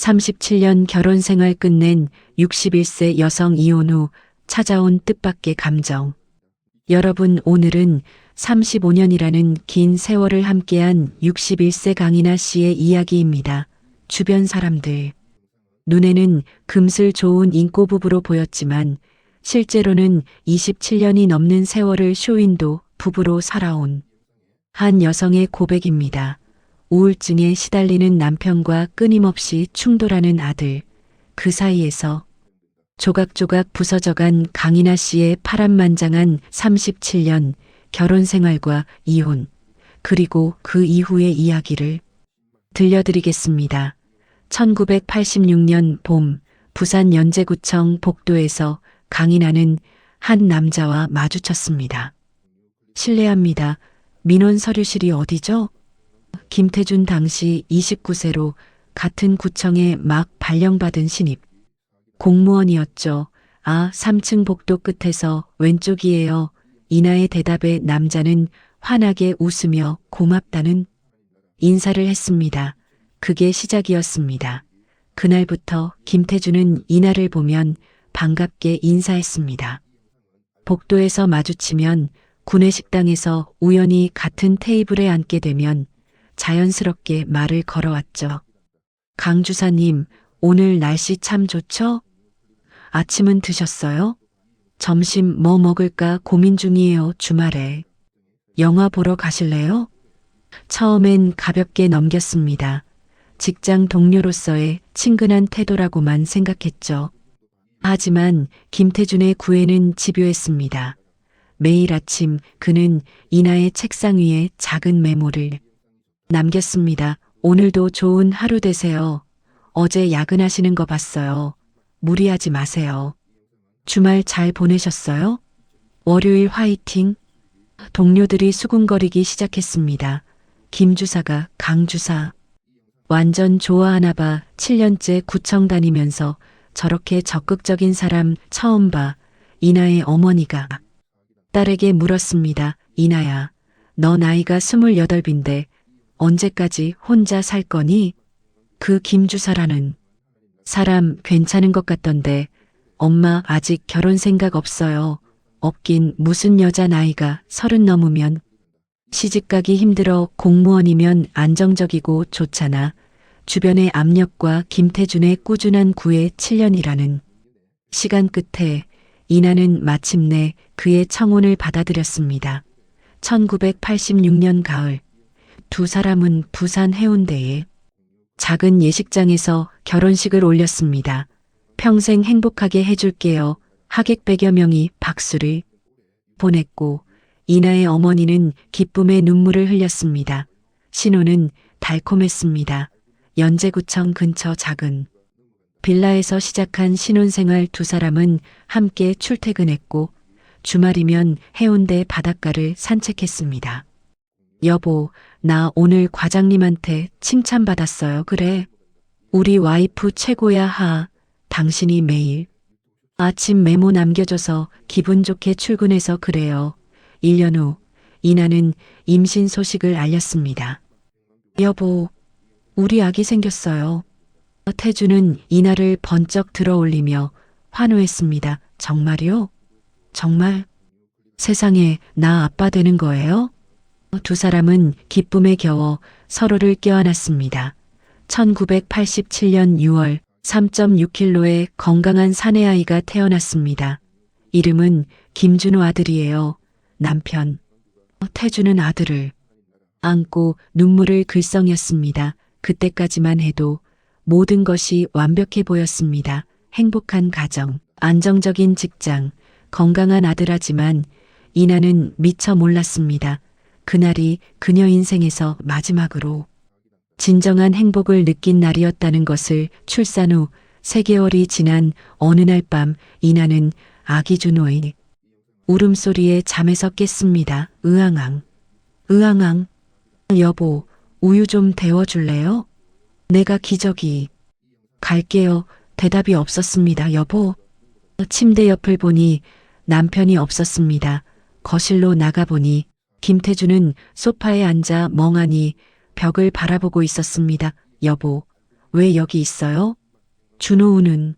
37년 결혼 생활 끝낸 61세 여성 이혼 후 찾아온 뜻밖의 감정. 여러분, 오늘은 35년이라는 긴 세월을 함께한 61세 강인하 씨의 이야기입니다. 주변 사람들. 눈에는 금슬 좋은 인꼬 부부로 보였지만 실제로는 27년이 넘는 세월을 쇼윈도 부부로 살아온 한 여성의 고백입니다. 우울증에 시달리는 남편과 끊임없이 충돌하는 아들. 그 사이에서 조각조각 부서져간 강인하 씨의 파란만장한 37년 결혼 생활과 이혼, 그리고 그 이후의 이야기를 들려드리겠습니다. 1986년 봄, 부산 연제구청 복도에서 강인하는 한 남자와 마주쳤습니다. 실례합니다. 민원 서류실이 어디죠? 김태준 당시 29세로 같은 구청에 막 발령받은 신입 공무원이었죠. 3층 복도 끝에서 왼쪽이에요. 이나의 대답에 남자는 환하게 웃으며 고맙다는 인사를 했습니다. 그게 시작이었습니다. 그날부터 김태준은 이나를 보면 반갑게 인사했습니다. 복도에서 마주치면, 구내식당에서 우연히 같은 테이블에 앉게 되면 자연스럽게 말을 걸어왔죠. 강 주사님, 오늘 날씨 참 좋죠? 아침은 드셨어요? 점심 뭐 먹을까 고민 중이에요. 주말에 영화 보러 가실래요? 처음엔 가볍게 넘겼습니다. 직장 동료로서의 친근한 태도라고만 생각했죠. 하지만 김태준의 구애는 집요했습니다. 매일 아침 그는 이나의 책상 위에 작은 메모를 남겼습니다. 오늘도 좋은 하루 되세요. 어제 야근하시는 거 봤어요. 무리하지 마세요. 주말 잘 보내셨어요? 월요일 화이팅. 동료들이 수군거리기 시작했습니다. 김 주사가 강 주사 완전 좋아하나 봐. 7년째 구청 다니면서 저렇게 적극적인 사람 처음 봐. 이나의 어머니가 딸에게 물었습니다. 이나야, 너 나이가 28인데 언제까지 혼자 살 거니? 그 김 주사라는 사람 괜찮은 것 같던데. 엄마 아직 결혼 생각 없어요. 없긴 무슨 여자 나이가 30 넘으면 시집가기 힘들어. 공무원이면 안정적이고 좋잖아. 주변의 압력과 김태준의 꾸준한 구애 7년이라는 시간 끝에 이나는 마침내 그의 청혼을 받아들였습니다. 1986년 가을, 두 사람은 부산 해운대에 작은 예식장에서 결혼식을 올렸습니다. 평생 행복하게 해줄게요. 하객 100여 명이 박수를 보냈고 이나의 어머니는 기쁨의 눈물을 흘렸습니다. 신혼은 달콤했습니다. 연제구청 근처 작은 빌라에서 시작한 신혼생활. 두 사람은 함께 출퇴근했고 주말이면 해운대 바닷가를 산책했습니다. 여보, 나 오늘 과장님한테 칭찬받았어요. 그래? 우리 와이프 최고야. 당신이 매일 아침 메모 남겨줘서 기분 좋게 출근해서 그래요. 1년 후 이나는 임신 소식을 알렸습니다. 여보, 우리 아기 생겼어요. 태준은 이나를 번쩍 들어올리며 환호했습니다. 정말요? 정말? 세상에, 나 아빠 되는 거예요? 두 사람은 기쁨에 겨워 서로를 껴안았습니다. 1987년 6월 3.6kg의 건강한 사내아이가 태어났습니다. 이름은 김준호 아들이에요. 남편 태준은 아들을 안고 눈물을 글썽였습니다. 그때까지만 해도 모든 것이 완벽해 보였습니다. 행복한 가정, 안정적인 직장, 건강한 아들하지만 이나는 미처 몰랐습니다. 그날이 그녀 인생에서 마지막으로 진정한 행복을 느낀 날이었다는 것을. 출산 후 3개월이 지난 어느 날 밤 이나는 아기 준호의 울음소리에 잠에서 깼습니다. 으앙앙, 으앙앙. 여보, 우유 좀 데워줄래요? 내가 기저귀 갈게요. 대답이 없었습니다. 여보. 침대 옆을 보니 남편이 없었습니다. 거실로 나가보니 김태준은 소파에 앉아 멍하니 벽을 바라보고 있었습니다. 여보, 왜 여기 있어요? 준호우는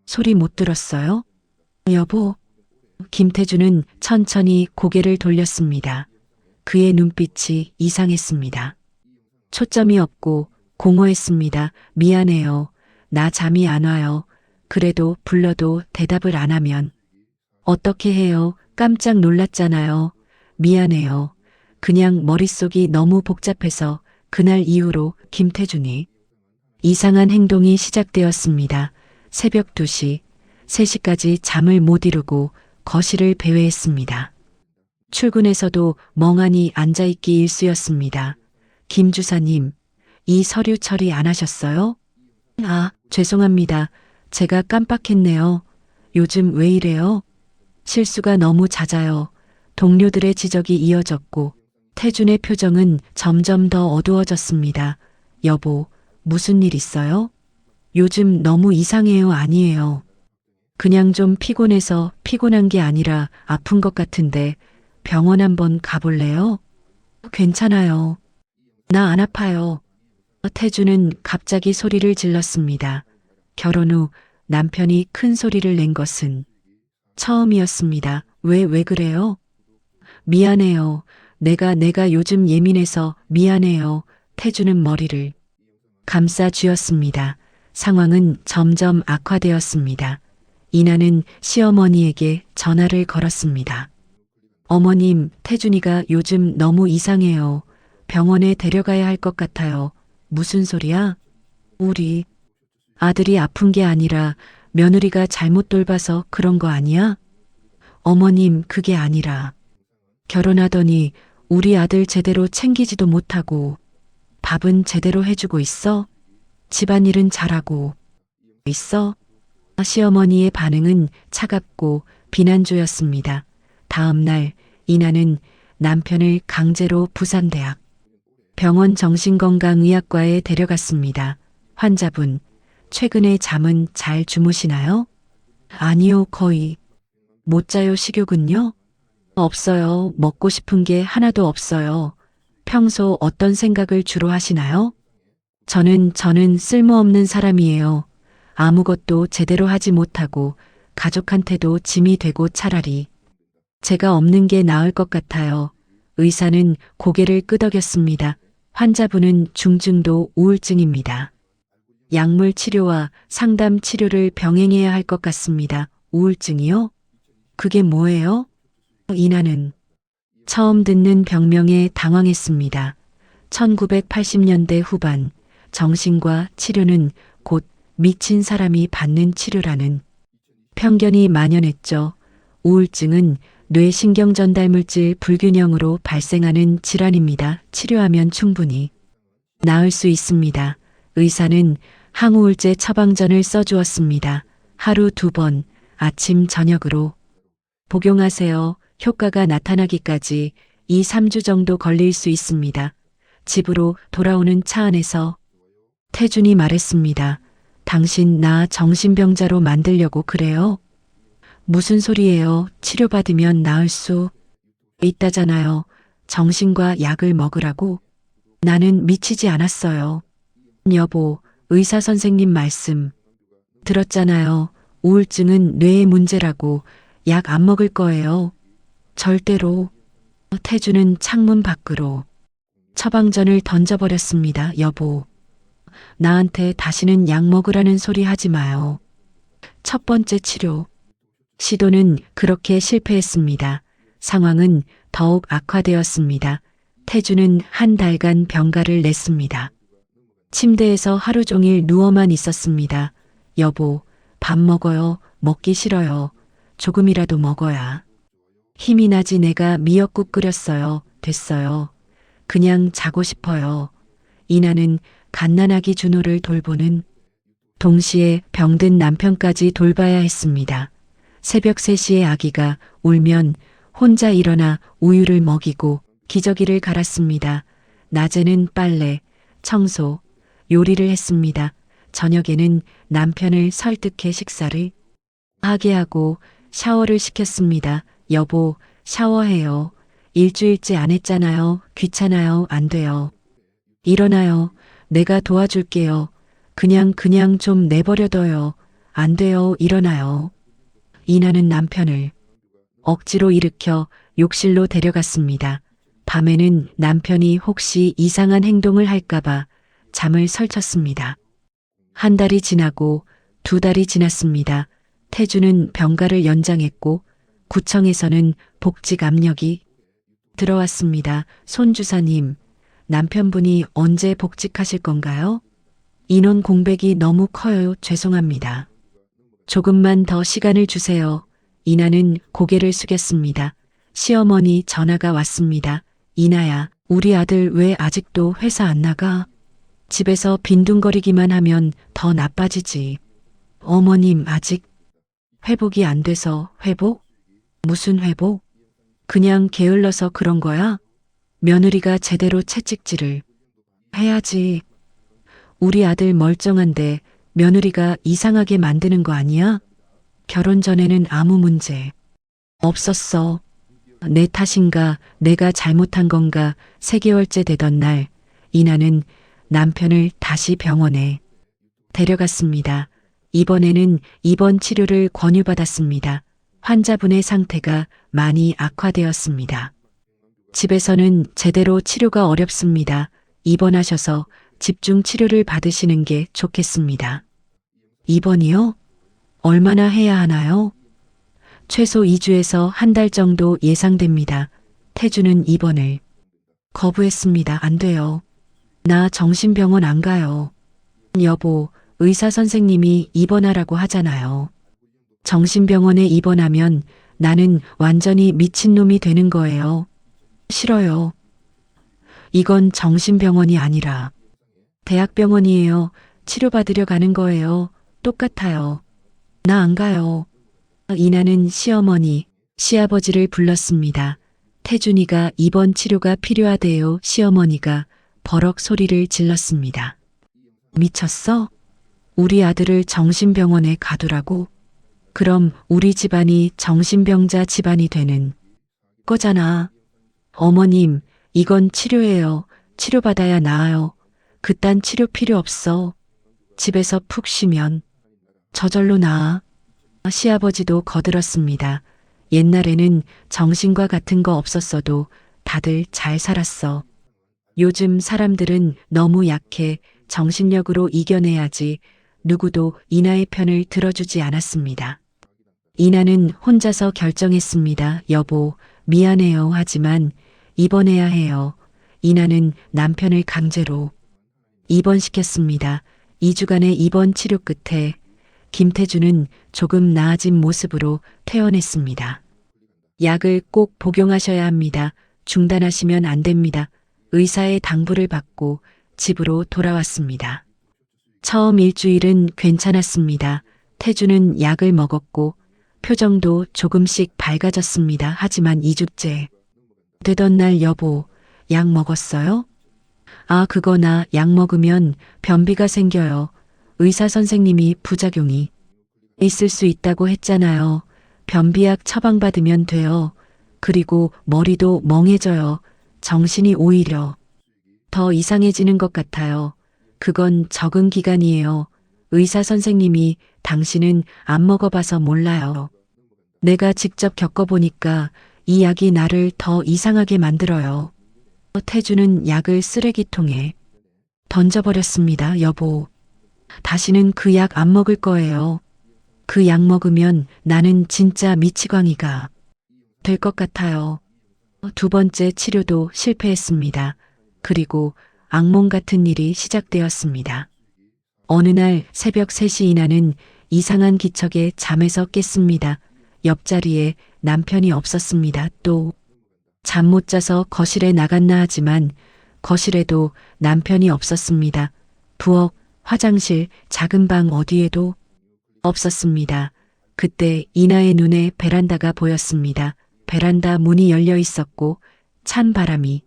소리 못 들었어요? 여보. 김태준은 천천히 고개를 돌렸습니다. 그의 눈빛이 이상했습니다. 초점이 없고 공허했습니다. 미안해요. 나 잠이 안 와요. 그래도 불러도 대답을 안 하면 어떻게 해요? 깜짝 놀랐잖아요. 미안해요. 그냥 머릿속이 너무 복잡해서 그날 이후로 김태준이 이상한 행동이 시작되었습니다. 새벽 2시, 3시까지 잠을 못 이루고 거실을 배회했습니다. 출근해서도 멍하니 앉아있기 일쑤였습니다. 김 주사님, 이 서류 처리 안 하셨어요? 아, 죄송합니다. 제가 깜빡했네요. 요즘 왜 이래요? 실수가 너무 잦아요. 동료들의 지적이 이어졌고 태준의 표정은 점점 더 어두워졌습니다. 여보, 무슨 일 있어요? 요즘 너무 이상해요, 아니에요. 그냥 좀 피곤해서 피곤한 게 아니라 아픈 것 같은데 병원 한번 가볼래요? 괜찮아요. 나 안 아파요. 태준은 갑자기 소리를 질렀습니다. 결혼 후 남편이 큰 소리를 낸 것은 처음이었습니다. 왜 그래요? 미안해요. 내가 요즘 예민해서 미안해요. 태준은 머리를 감싸 쥐었습니다. 상황은 점점 악화되었습니다. 이나는 시어머니에게 전화를 걸었습니다. 어머님, 태준이가 요즘 너무 이상해요. 병원에 데려가야 할 것 같아요. 무슨 소리야? 우리 아들이 아픈 게 아니라 며느리가 잘못 돌봐서 그런 거 아니야? 어머님, 그게 아니라 결혼하더니 우리 아들 제대로 챙기지도 못하고 밥은 제대로 해주고 있어? 집안일은 잘하고 있어? 시어머니의 반응은 차갑고 비난조였습니다. 다음 날 이나는 남편을 강제로 부산대학 병원 정신건강의학과에 데려갔습니다. 환자분, 최근에 잠은 잘 주무시나요? 아니요, 거의 못 자요. 식욕은요? 없어요. 먹고 싶은 게 하나도 없어요. 평소 어떤 생각을 주로 하시나요? 저는 쓸모없는 사람이에요. 아무것도 제대로 하지 못하고 가족한테도 짐이 되고 차라리 제가 없는 게 나을 것 같아요. 의사는 고개를 끄덕였습니다. 환자분은 중증도 우울증입니다. 약물 치료와 상담 치료를 병행해야 할 것 같습니다. 우울증이요? 그게 뭐예요? 이나는 처음 듣는 병명에 당황했습니다. 1980년대 후반 정신과 치료는 곧 미친 사람이 받는 치료라는 편견이 만연했죠. 우울증은 뇌신경 전달물질 불균형으로 발생하는 질환입니다. 치료하면 충분히 나을 수 있습니다. 의사는 항우울제 처방전을 써주었습니다. 하루 2번, 아침 저녁으로 복용하세요. 효과가 나타나기까지 2, 3주 정도 걸릴 수 있습니다. 집으로 돌아오는 차 안에서 태준이 말했습니다. 당신 나 정신병자로 만들려고 그래요? 무슨 소리예요? 치료받으면 나을 수 있다잖아요. 정신과 약을 먹으라고? 나는 미치지 않았어요. 여보, 의사 선생님 말씀 들었잖아요. 우울증은 뇌의 문제라고. 약 안 먹을 거예요. 절대로. 태준은 창문 밖으로 처방전을 던져버렸습니다. 여보, 나한테 다시는 약 먹으라는 소리 하지 마요. 첫 번째 치료 시도는 그렇게 실패했습니다. 상황은 더욱 악화되었습니다. 태준은 한 달간 병가를 냈습니다. 침대에서 하루 종일 누워만 있었습니다. 여보, 밥 먹어요. 먹기 싫어요. 조금이라도 먹어야 힘이 나지. 내가 미역국 끓였어요. 됐어요. 그냥 자고 싶어요. 이나는 갓난아기 준호를 돌보는 동시에 병든 남편까지 돌봐야 했습니다. 새벽 3시에 아기가 울면 혼자 일어나 우유를 먹이고 기저귀를 갈았습니다. 낮에는 빨래, 청소, 요리를 했습니다. 저녁에는 남편을 설득해 식사를 하게 하고 샤워를 시켰습니다. 여보, 샤워해요. 일주일째 안 했잖아요. 귀찮아요. 안 돼요. 일어나요. 내가 도와줄게요. 그냥 좀 내버려둬요. 안 돼요. 일어나요. 이나는 남편을 억지로 일으켜 욕실로 데려갔습니다. 밤에는 남편이 혹시 이상한 행동을 할까봐 잠을 설쳤습니다. 한 달이 지나고 두 달이 지났습니다. 태주는 병가를 연장했고 구청에서는 복직 압력이 들어왔습니다. 손 주사님, 남편분이 언제 복직하실 건가요? 인원 공백이 너무 커요. 죄송합니다. 조금만 더 시간을 주세요. 이나는 고개를 숙였습니다. 시어머니 전화가 왔습니다. 이나야, 우리 아들 왜 아직도 회사 안 나가? 집에서 빈둥거리기만 하면 더 나빠지지. 어머님 아직 회복이 안 돼서 회복? 무슨 회복? 그냥 게을러서 그런 거야? 며느리가 제대로 채찍질을 해야지. 우리 아들 멀쩡한데 며느리가 이상하게 만드는 거 아니야? 결혼 전에는 아무 문제 없었어. 내 탓인가 내가 잘못한 건가 3개월째 되던 날 이나는 남편을 다시 병원에 데려갔습니다. 이번에는 입원 치료를 권유받았습니다. 환자분의 상태가 많이 악화되었습니다. 집에서는 제대로 치료가 어렵습니다. 입원하셔서 집중 치료를 받으시는 게 좋겠습니다. 입원이요? 얼마나 해야 하나요? 최소 2주에서 한 달 정도 예상됩니다. 태주는 입원을 거부했습니다. 안 돼요. 나 정신병원 안 가요. 여보, 의사 선생님이 입원하라고 하잖아요. 정신병원에 입원하면 나는 완전히 미친놈이 되는 거예요. 싫어요. 이건 정신병원이 아니라 대학병원이에요. 치료받으려 가는 거예요. 똑같아요. 나 안 가요. 이나는 시어머니, 시아버지를 불렀습니다. 태준이가 입원 치료가 필요하대요. 시어머니가 버럭 소리를 질렀습니다. 미쳤어? 우리 아들을 정신병원에 가두라고? 그럼 우리 집안이 정신병자 집안이 되는 거잖아. 어머님, 이건 치료예요. 치료받아야 나아요. 그딴 치료 필요 없어. 집에서 푹 쉬면 저절로 나아. 시아버지도 거들었습니다. 옛날에는 정신과 같은 거 없었어도 다들 잘 살았어. 요즘 사람들은 너무 약해. 정신력으로 이겨내야지. 누구도 이나의 편을 들어주지 않았습니다. 이나는 혼자서 결정했습니다. 여보, 미안해요. 하지만 입원해야 해요. 이나는 남편을 강제로 입원시켰습니다. 2주간의 입원 치료 끝에 김태주는 조금 나아진 모습으로 퇴원했습니다. 약을 꼭 복용하셔야 합니다. 중단하시면 안 됩니다. 의사의 당부를 받고 집으로 돌아왔습니다. 처음 일주일은 괜찮았습니다. 태주는 약을 먹었고 표정도 조금씩 밝아졌습니다. 하지만 2주째 되던 날 여보, 약 먹었어요? 아, 그거 나 약 먹으면 변비가 생겨요. 의사 선생님이 부작용이 있을 수 있다고 했잖아요. 변비약 처방받으면 돼요. 그리고 머리도 멍해져요. 정신이 오히려 더 이상해지는 것 같아요. 그건 적응 기간이에요. 의사 선생님이 당신은 안 먹어봐서 몰라요. 내가 직접 겪어보니까 이 약이 나를 더 이상하게 만들어요. 태주는 약을 쓰레기통에 던져버렸습니다. 여보, 다시는 그 약 안 먹을 거예요. 그 약 먹으면 나는 진짜 미치광이가 될 것 같아요. 2번째 치료도 실패했습니다. 그리고 악몽 같은 일이 시작되었습니다. 어느 날 새벽 3시 이나는 이상한 기척에 잠에서 깼습니다. 옆자리에 남편이 없었습니다. 또 잠 못 자서 거실에 나갔나 하지만 거실에도 남편이 없었습니다. 부엌, 화장실, 작은 방 어디에도 없었습니다. 그때 이나의 눈에 베란다가 보였습니다. 베란다 문이 열려 있었고 찬 바람이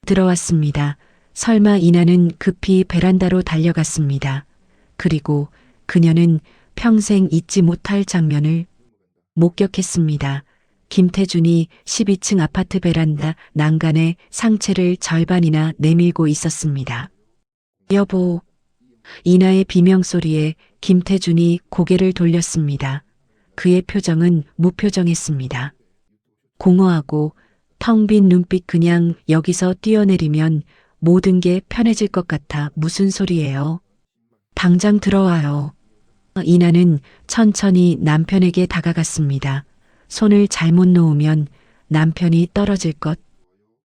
들어왔습니다. 설마 이나는 급히 베란다로 달려갔습니다. 그리고 그녀는 평생 잊지 못할 장면을 목격했습니다. 김태준이 12층 아파트 베란다 난간에 상체를 절반이나 내밀고 있었습니다. 여보, 이나의 비명소리에 김태준이 고개를 돌렸습니다. 그의 표정은 무표정했습니다. 공허하고 텅 빈 눈빛. 그냥 여기서 뛰어내리면 모든 게 편해질 것 같아. 무슨 소리예요? 당장 들어와요. 이나는 천천히 남편에게 다가갔습니다. 손을 잘못 놓으면 남편이 떨어질 것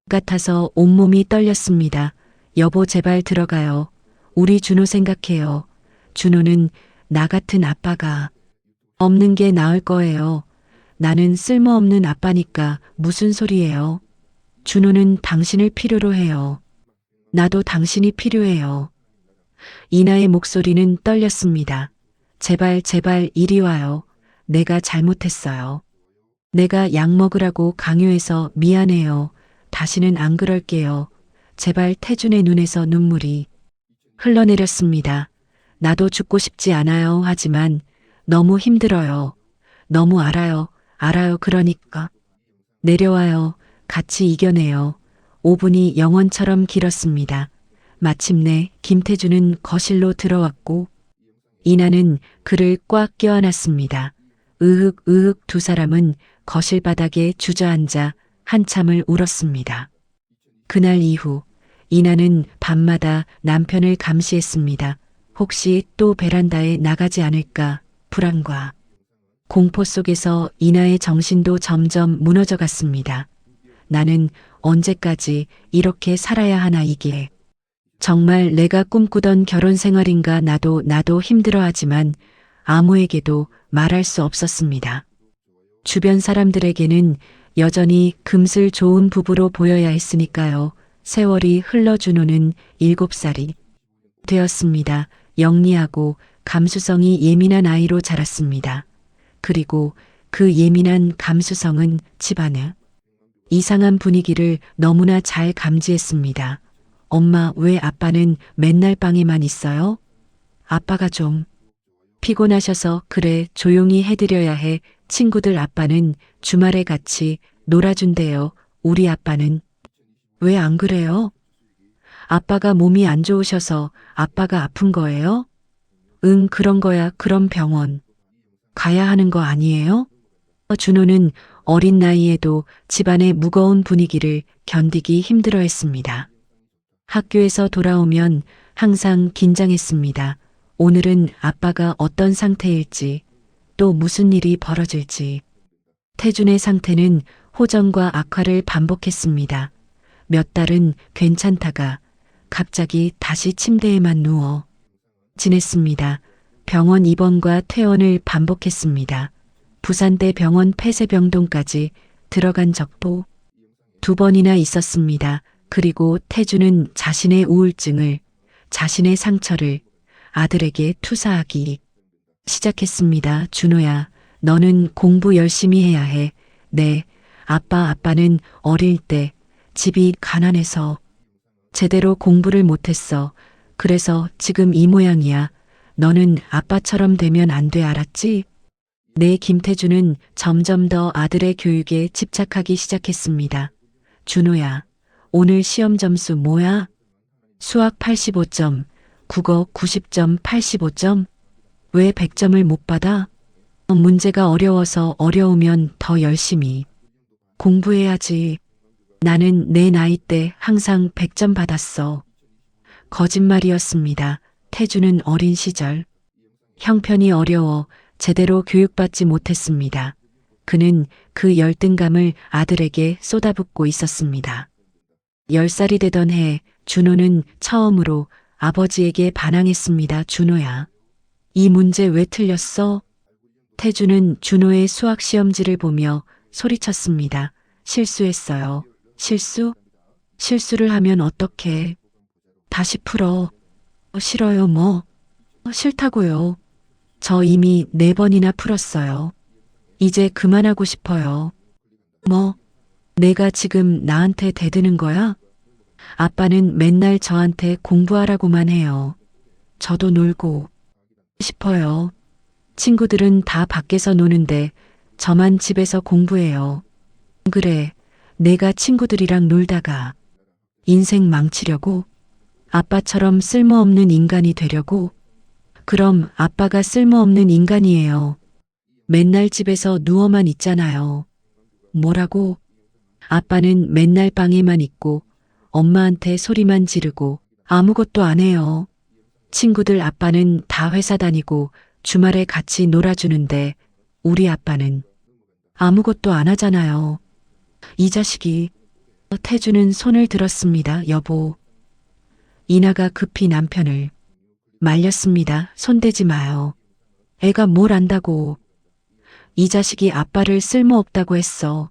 같아서 온몸이 떨렸습니다. 여보, 제발 들어가요. 우리 준호 생각해요. 준호는 나 같은 아빠가 없는 게 나을 거예요. 나는 쓸모없는 아빠니까. 무슨 소리예요? 준호는 당신을 필요로 해요. 나도 당신이 필요해요. 이나의 목소리는 떨렸습니다. 제발, 제발 이리 와요. 내가 잘못했어요. 내가 약 먹으라고 강요해서 미안해요. 다시는 안 그럴게요. 제발. 태준의 눈에서 눈물이 흘러내렸습니다. 나도 죽고 싶지 않아요. 하지만 너무 힘들어요. 너무 알아요. 알아요. 그러니까 내려와요. 같이 이겨내요. 5분이 영원처럼 길었습니다. 마침내 김태준은 거실로 들어왔고 이나는 그를 꽉 껴안았습니다. 으흑 으흑. 두 사람은 거실 바닥에 주저앉아 한참을 울었습니다. 그날 이후 이나는 밤마다 남편을 감시했습니다. 혹시 또 베란다에 나가지 않을까 불안과 공포 속에서 이나의 정신도 점점 무너져 갔습니다. 나는 언제까지 이렇게 살아야 하나. 이게 정말 내가 꿈꾸던 결혼 생활인가. 나도 힘들어하지만 아무에게도 말할 수 없었습니다. 주변 사람들에게는 여전히 금슬 좋은 부부로 보여야 했으니까요. 세월이 흘러 준호는 7살이 되었습니다. 영리하고 감수성이 예민한 아이로 자랐습니다. 그리고 그 예민한 감수성은 집안의 이상한 분위기를 너무나 잘 감지했습니다. 엄마, 왜 아빠는 맨날 방에만 있어요? 아빠가 좀 피곤하셔서. 그래, 조용히 해드려야 해. 친구들 아빠는 주말에 같이 놀아준대요. 우리 아빠는 왜 안 그래요? 아빠가 몸이 안 좋으셔서. 아빠가 아픈 거예요? 응, 그런 거야. 그럼 병원 가야 하는 거 아니에요? 준호는 어린 나이에도 집안의 무거운 분위기를 견디기 힘들어했습니다. 학교에서 돌아오면 항상 긴장했습니다. 오늘은 아빠가 어떤 상태일지, 또 무슨 일이 벌어질지. 태준의 상태는 호전과 악화를 반복했습니다. 몇 달은 괜찮다가 갑자기 다시 침대에만 누워 지냈습니다. 병원 입원과 퇴원을 반복했습니다. 부산대 병원 폐쇄병동까지 들어간 적도 2번이나 있었습니다. 그리고 태준은 자신의 우울증을, 자신의 상처를 아들에게 투사하기 시작했습니다. 준호야, 너는 공부 열심히 해야 해. 네, 아빠는 어릴 때 집이 가난해서 제대로 공부를 못했어. 그래서 지금 이 모양이야. 너는 아빠처럼 되면 안 돼, 알았지? 네. 김태준은 점점 더 아들의 교육에 집착하기 시작했습니다. 준호야, 오늘 시험 점수 뭐야? 수학 85점, 국어 90점, 85점? 왜 100점을 못 받아? 문제가 어려워서. 어려우면 더 열심히 공부해야지. 나는 내 나이 때 항상 100점 받았어. 거짓말이었습니다. 태준은 어린 시절 형편이 어려워 제대로 교육받지 못했습니다. 그는 그 열등감을 아들에게 쏟아붓고 있었습니다. 10살이 되던 해 준호는 처음으로 아버지에게 반항했습니다. 준호야, 이 문제 왜 틀렸어? 태준은 준호의 수학 시험지를 보며 소리쳤습니다. 실수했어요. 실수? 실수를 하면 어떡해? 다시 풀어. 싫어요. 뭐? 싫다고요. 저 이미 4번이나 풀었어요. 이제 그만하고 싶어요. 뭐? 내가 지금 나한테 대드는 거야? 아빠는 맨날 저한테 공부하라고만 해요. 저도 놀고 싶어요. 친구들은 다 밖에서 노는데 저만 집에서 공부해요. 그래, 내가 친구들이랑 놀다가 인생 망치려고? 아빠처럼 쓸모없는 인간이 되려고? 그럼 아빠가 쓸모없는 인간이에요. 맨날 집에서 누워만 있잖아요. 뭐라고? 아빠는 맨날 방에만 있고 엄마한테 소리만 지르고 아무것도 안 해요. 친구들 아빠는 다 회사 다니고 주말에 같이 놀아주는데 우리 아빠는 아무것도 안 하잖아요. 이 자식이. 태주는 손을 들었습니다. 여보. 이나가 급히 남편을 말렸습니다. 손대지 마요. 애가 뭘 안다고. 이 자식이 아빠를 쓸모없다고 했어.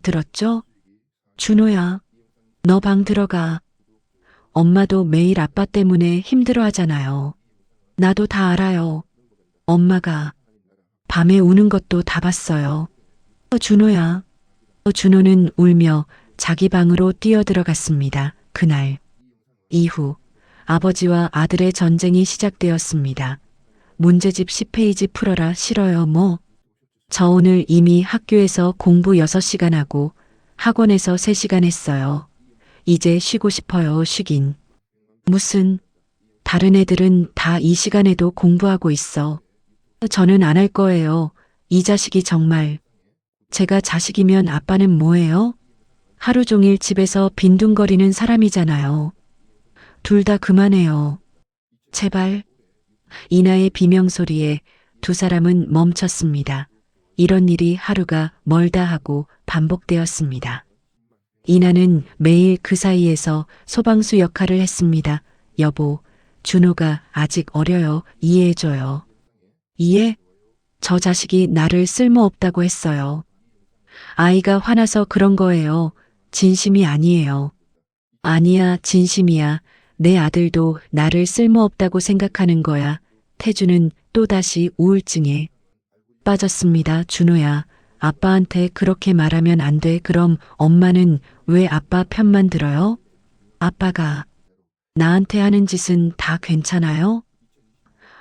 들었죠? 준호야, 너 방 들어가. 엄마도 매일 아빠 때문에 힘들어 하잖아요. 나도 다 알아요. 엄마가 밤에 우는 것도 다 봤어요. 준호야. 준호는 울며 자기 방으로 뛰어들어갔습니다. 그날 이후 아버지와 아들의 전쟁이 시작되었습니다. 문제집 10페이지 풀어라. 싫어요. 뭐? 저 오늘 이미 학교에서 공부 6시간 하고 학원에서 3시간 했어요. 이제 쉬고 싶어요. 쉬긴. 무슨. 다른 애들은 다 이 시간에도 공부하고 있어. 저는 안 할 거예요. 이 자식이 정말. 제가 자식이면 아빠는 뭐예요? 하루 종일 집에서 빈둥거리는 사람이잖아요. 둘 다 그만해요. 제발. 이나의 비명소리에 두 사람은 멈췄습니다. 이런 일이 하루가 멀다 하고 반복되었습니다. 이나는 매일 그 사이에서 소방수 역할을 했습니다. 여보, 준호가 아직 어려요. 이해해줘요. 이해? 저 자식이 나를 쓸모없다고 했어요. 아이가 화나서 그런 거예요. 진심이 아니에요. 아니야, 진심이야. 내 아들도 나를 쓸모없다고 생각하는 거야. 태주는 또다시 우울증에 빠졌습니다. 준호야, 아빠한테 그렇게 말하면 안 돼. 그럼 엄마는 왜 아빠 편만 들어요? 아빠가 나한테 하는 짓은 다 괜찮아요?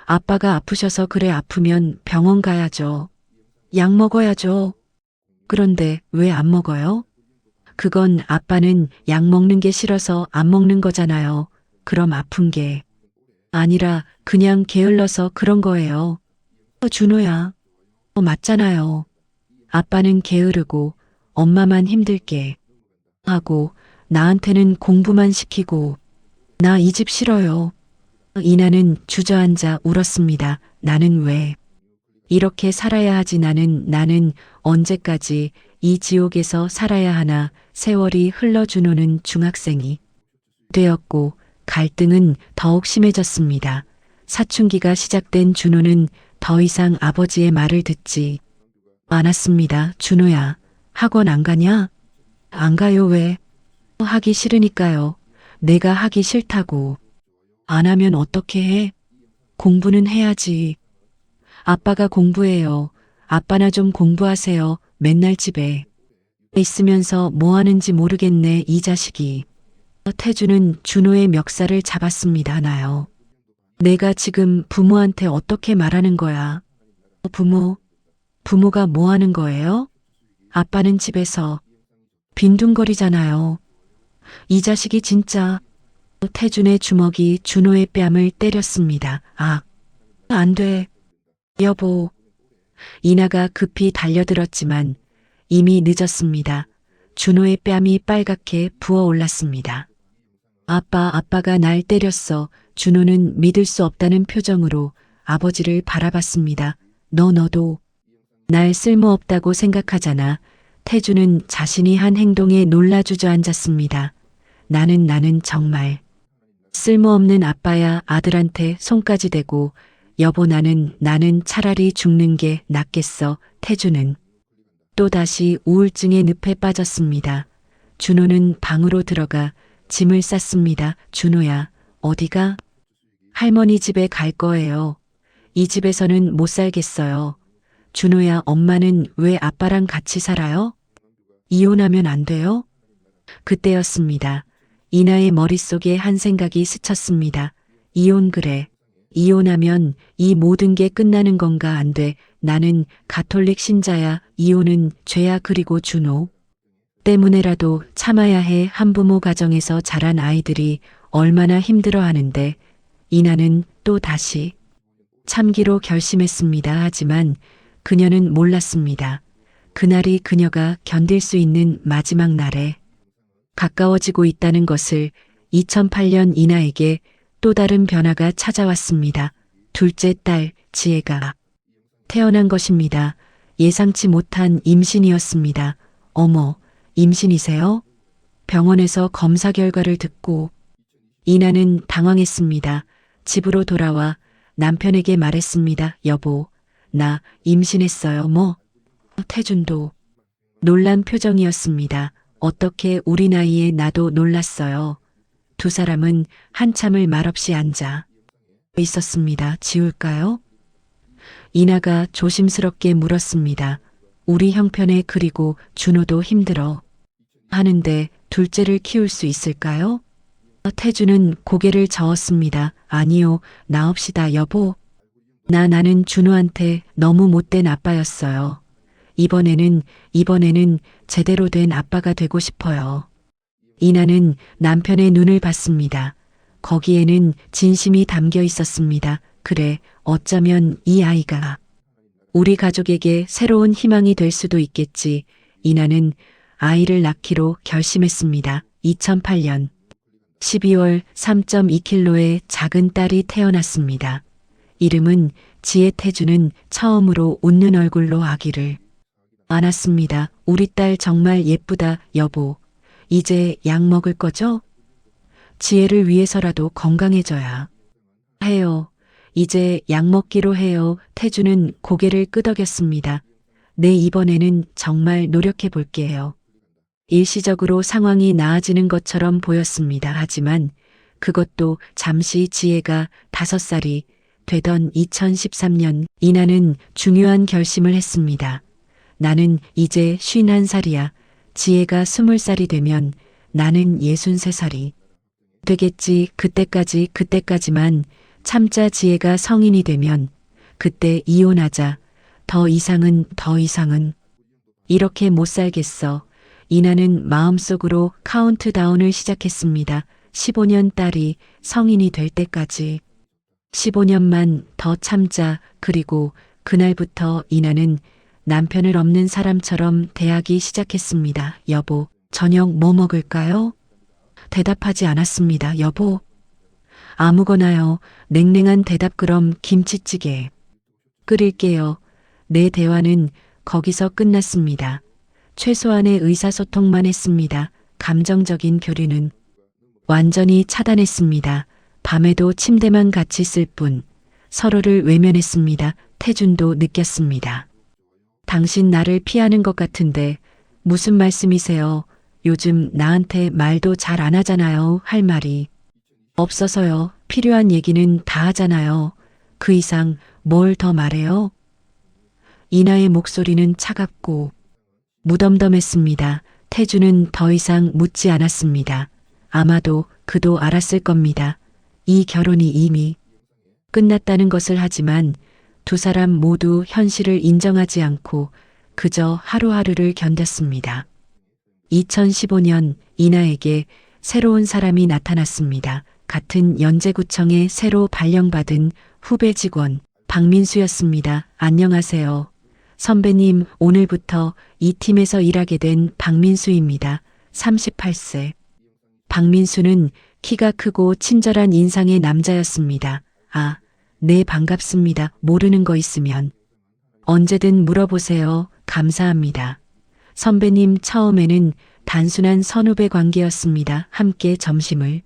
아빠가 아프셔서 그래. 아프면 병원 가야죠. 약 먹어야죠. 그런데 왜 안 먹어요? 그건 아빠는 약 먹는 게 싫어서 안 먹는 거잖아요. 그럼 아픈 게 아니라 그냥 게을러서 그런 거예요. 준호야. 맞잖아요. 아빠는 게으르고 엄마만 힘들게 하고 나한테는 공부만 시키고. 나 이 집 싫어요. 이나는 주저앉아 울었습니다. 나는 왜 이렇게 살아야 하지? 나는 언제까지 이 지옥에서 살아야 하나? 세월이 흘러 준호는 중학생이 되었고 갈등은 더욱 심해졌습니다. 사춘기가 시작된 준호는 더 이상 아버지의 말을 듣지 않았습니다. 준호야, 학원 안 가냐? 안 가요. 왜? 하기 싫으니까요. 내가 하기 싫다고. 안 하면 어떻게 해? 공부는 해야지. 아빠가 공부해요. 아빠나 좀 공부하세요. 맨날 집에 있으면서 뭐 하는지 모르겠네. 이 자식이. 태주는 준호의 멱살을 잡았습니다. 나요. 내가 지금 부모한테 어떻게 말하는 거야? 부모가 뭐 하는 거예요? 아빠는 집에서 빈둥거리잖아요. 이 자식이 진짜. 태준의 주먹이 준호의 뺨을 때렸습니다. 아, 안 돼. 여보. 이나가 급히 달려들었지만 이미 늦었습니다. 준호의 뺨이 빨갛게 부어올랐습니다. 아빠가 날 때렸어. 준호는 믿을 수 없다는 표정으로 아버지를 바라봤습니다. 너도 날 쓸모없다고 생각하잖아. 태주는 자신이 한 행동에 놀라 주저앉았습니다. 나는 정말 쓸모없는 아빠야. 아들한테 손까지 대고. 여보, 나는 차라리 죽는 게 낫겠어. 태주는 또다시 우울증의 늪에 빠졌습니다. 준호는 방으로 들어가 짐을 쌌습니다. 준호야, 어디가? 할머니 집에 갈 거예요. 이 집에서는 못 살겠어요. 준호야, 엄마는 왜 아빠랑 같이 살아요? 이혼하면 안 돼요? 그때였습니다. 이나의 머릿속에 한 생각이 스쳤습니다. 이혼. 그래. 이혼하면 이 모든 게 끝나는 건가? 안 돼. 나는 가톨릭 신자야. 이혼은 죄야. 그리고 준호 때문에라도 참아야 해. 한부모 가정에서 자란 아이들이 얼마나 힘들어 하는데 이나는 또 다시 참기로 결심했습니다. 하지만 그녀는 몰랐습니다. 그날이 그녀가 견딜 수 있는 마지막 날에 가까워지고 있다는 것을. 2008년 이나에게 또 다른 변화가 찾아왔습니다. 둘째 딸 지혜가 태어난 것입니다. 예상치 못한 임신이었습니다. 어머, 임신이세요? 병원에서 검사 결과를 듣고 이나는 당황했습니다. 집으로 돌아와 남편에게 말했습니다. 여보, 나 임신했어요. 뭐? 태준도 놀란 표정이었습니다. 어떻게 우리 나이에 나도 놀랐어요. 두 사람은 한참을 말없이 앉아 있었습니다. 지울까요? 이나가 조심스럽게 물었습니다. 우리 형편에 그리고 준호도 힘들어 하는데 둘째를 키울 수 있을까요? 태준은 고개를 저었습니다. 아니요, 나옵시다 여보. 나는 준호한테 너무 못된 아빠였어요. 이번에는 제대로 된 아빠가 되고 싶어요. 이나는 남편의 눈을 봤습니다. 거기에는 진심이 담겨 있었습니다. 그래, 어쩌면 이 아이가 우리 가족에게 새로운 희망이 될 수도 있겠지. 이나는 아이를 낳기로 결심했습니다. 2008년 12월 3.2kg의 작은 딸이 태어났습니다. 이름은 지혜. 태주는 처음으로 웃는 얼굴로 아기를 안았습니다. 우리 딸 정말 예쁘다, 여보. 이제 약 먹을 거죠? 지혜를 위해서라도 건강해져야 해요. 이제 약 먹기로 해요. 태주는 고개를 끄덕였습니다. 네, 이번에는 정말 노력해 볼게요. 일시적으로 상황이 나아지는 것처럼 보였습니다. 하지만 그것도 잠시. 지혜가 5살이 되던 2013년 이나는 중요한 결심을 했습니다. 나는 이제 51살이야. 지혜가 20살이 되면 나는 63살이 되겠지. 그때까지만 참자. 지혜가 성인이 되면 그때 이혼하자. 더 이상은 이렇게 못 살겠어. 이나는 마음속으로 카운트다운을 시작했습니다. 15년 딸이 성인이 될 때까지 15년만 더 참자. 그리고 그날부터 이나는 남편을 없는 사람처럼 대하기 시작했습니다. 여보, 저녁 뭐 먹을까요? 대답하지 않았습니다. 여보, 아무거나요. 냉랭한 대답. 그럼 김치찌개 끓일게요. 내 대화는 거기서 끝났습니다. 최소한의 의사소통만 했습니다. 감정적인 교류는 완전히 차단했습니다. 밤에도 침대만 같이 쓸 뿐 서로를 외면했습니다. 태준도 느꼈습니다. 당신 나를 피하는 것 같은데 무슨 말씀이세요? 요즘 나한테 말도 잘 안 하잖아요. 할 말이 없어서요. 필요한 얘기는 다 하잖아요. 그 이상 뭘 더 말해요? 이나의 목소리는 차갑고 무덤덤했습니다. 태주는 더 이상 묻지 않았습니다. 아마도 그도 알았을 겁니다. 이 결혼이 이미 끝났다는 것을. 하지만 두 사람 모두 현실을 인정하지 않고 그저 하루하루를 견뎠습니다. 2015년 이나에게 새로운 사람이 나타났습니다. 같은 연제구청에 새로 발령받은 후배 직원 박민수였습니다. 안녕하세요. 선배님, 오늘부터 이 팀에서 일하게 된 박민수입니다. 38세. 박민수는 키가 크고 친절한 인상의 남자였습니다. 아, 네, 반갑습니다. 모르는 거 있으면 언제든 물어보세요. 감사합니다. 선배님, 처음에는 단순한 선후배 관계였습니다. 함께 점심을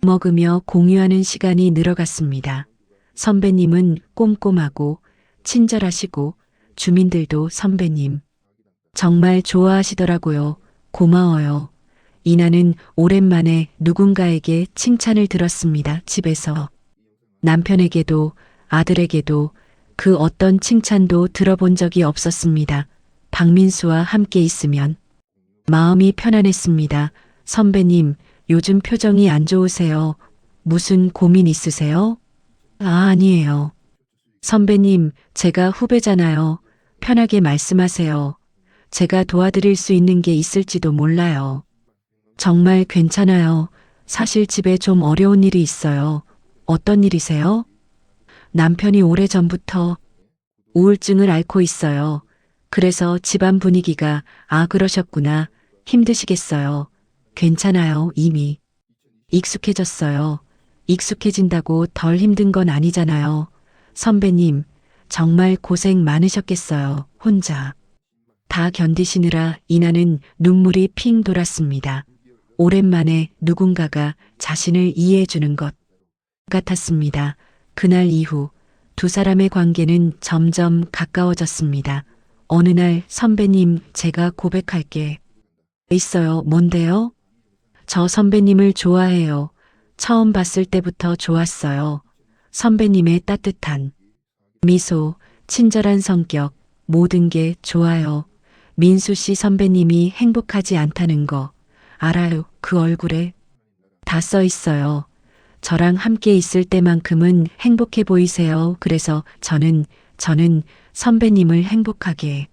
먹으며 공유하는 시간이 늘어갔습니다. 선배님은 꼼꼼하고 친절하시고 주민들도 선배님 정말 좋아하시더라고요. 고마워요. 이나는 오랜만에 누군가에게 칭찬을 들었습니다. 집에서 남편에게도 아들에게도 그 어떤 칭찬도 들어본 적이 없었습니다. 박민수와 함께 있으면 마음이 편안했습니다. 선배님, 요즘 표정이 안 좋으세요. 무슨 고민 있으세요? 아니에요. 선배님, 제가 후배잖아요. 편하게 말씀하세요. 제가 도와드릴 수 있는 게 있을지도 몰라요. 정말 괜찮아요. 사실 집에 좀 어려운 일이 있어요. 어떤 일이세요? 남편이 오래전부터 우울증을 앓고 있어요. 그래서 집안 분위기가 그러셨구나. 힘드시겠어요. 괜찮아요. 이미 익숙해졌어요. 익숙해진다고 덜 힘든 건 아니잖아요. 선배님, 정말 고생 많으셨겠어요. 혼자 다 견디시느라 이나는 눈물이 핑 돌았습니다. 오랜만에 누군가가 자신을 이해해주는 것 같았습니다. 그날 이후 두 사람의 관계는 점점 가까워졌습니다. 어느 날 선배님, 제가 고백할 게 있어요. 뭔데요? 저 선배님을 좋아해요. 처음 봤을 때부터 좋았어요. 선배님의 따뜻한 미소, 친절한 성격, 모든 게 좋아요. 민수 씨 선배님이 행복하지 않다는 거 알아요. 그 얼굴에 다 써 있어요. 저랑 함께 있을 때만큼은 행복해 보이세요. 그래서 저는 선배님을 행복하게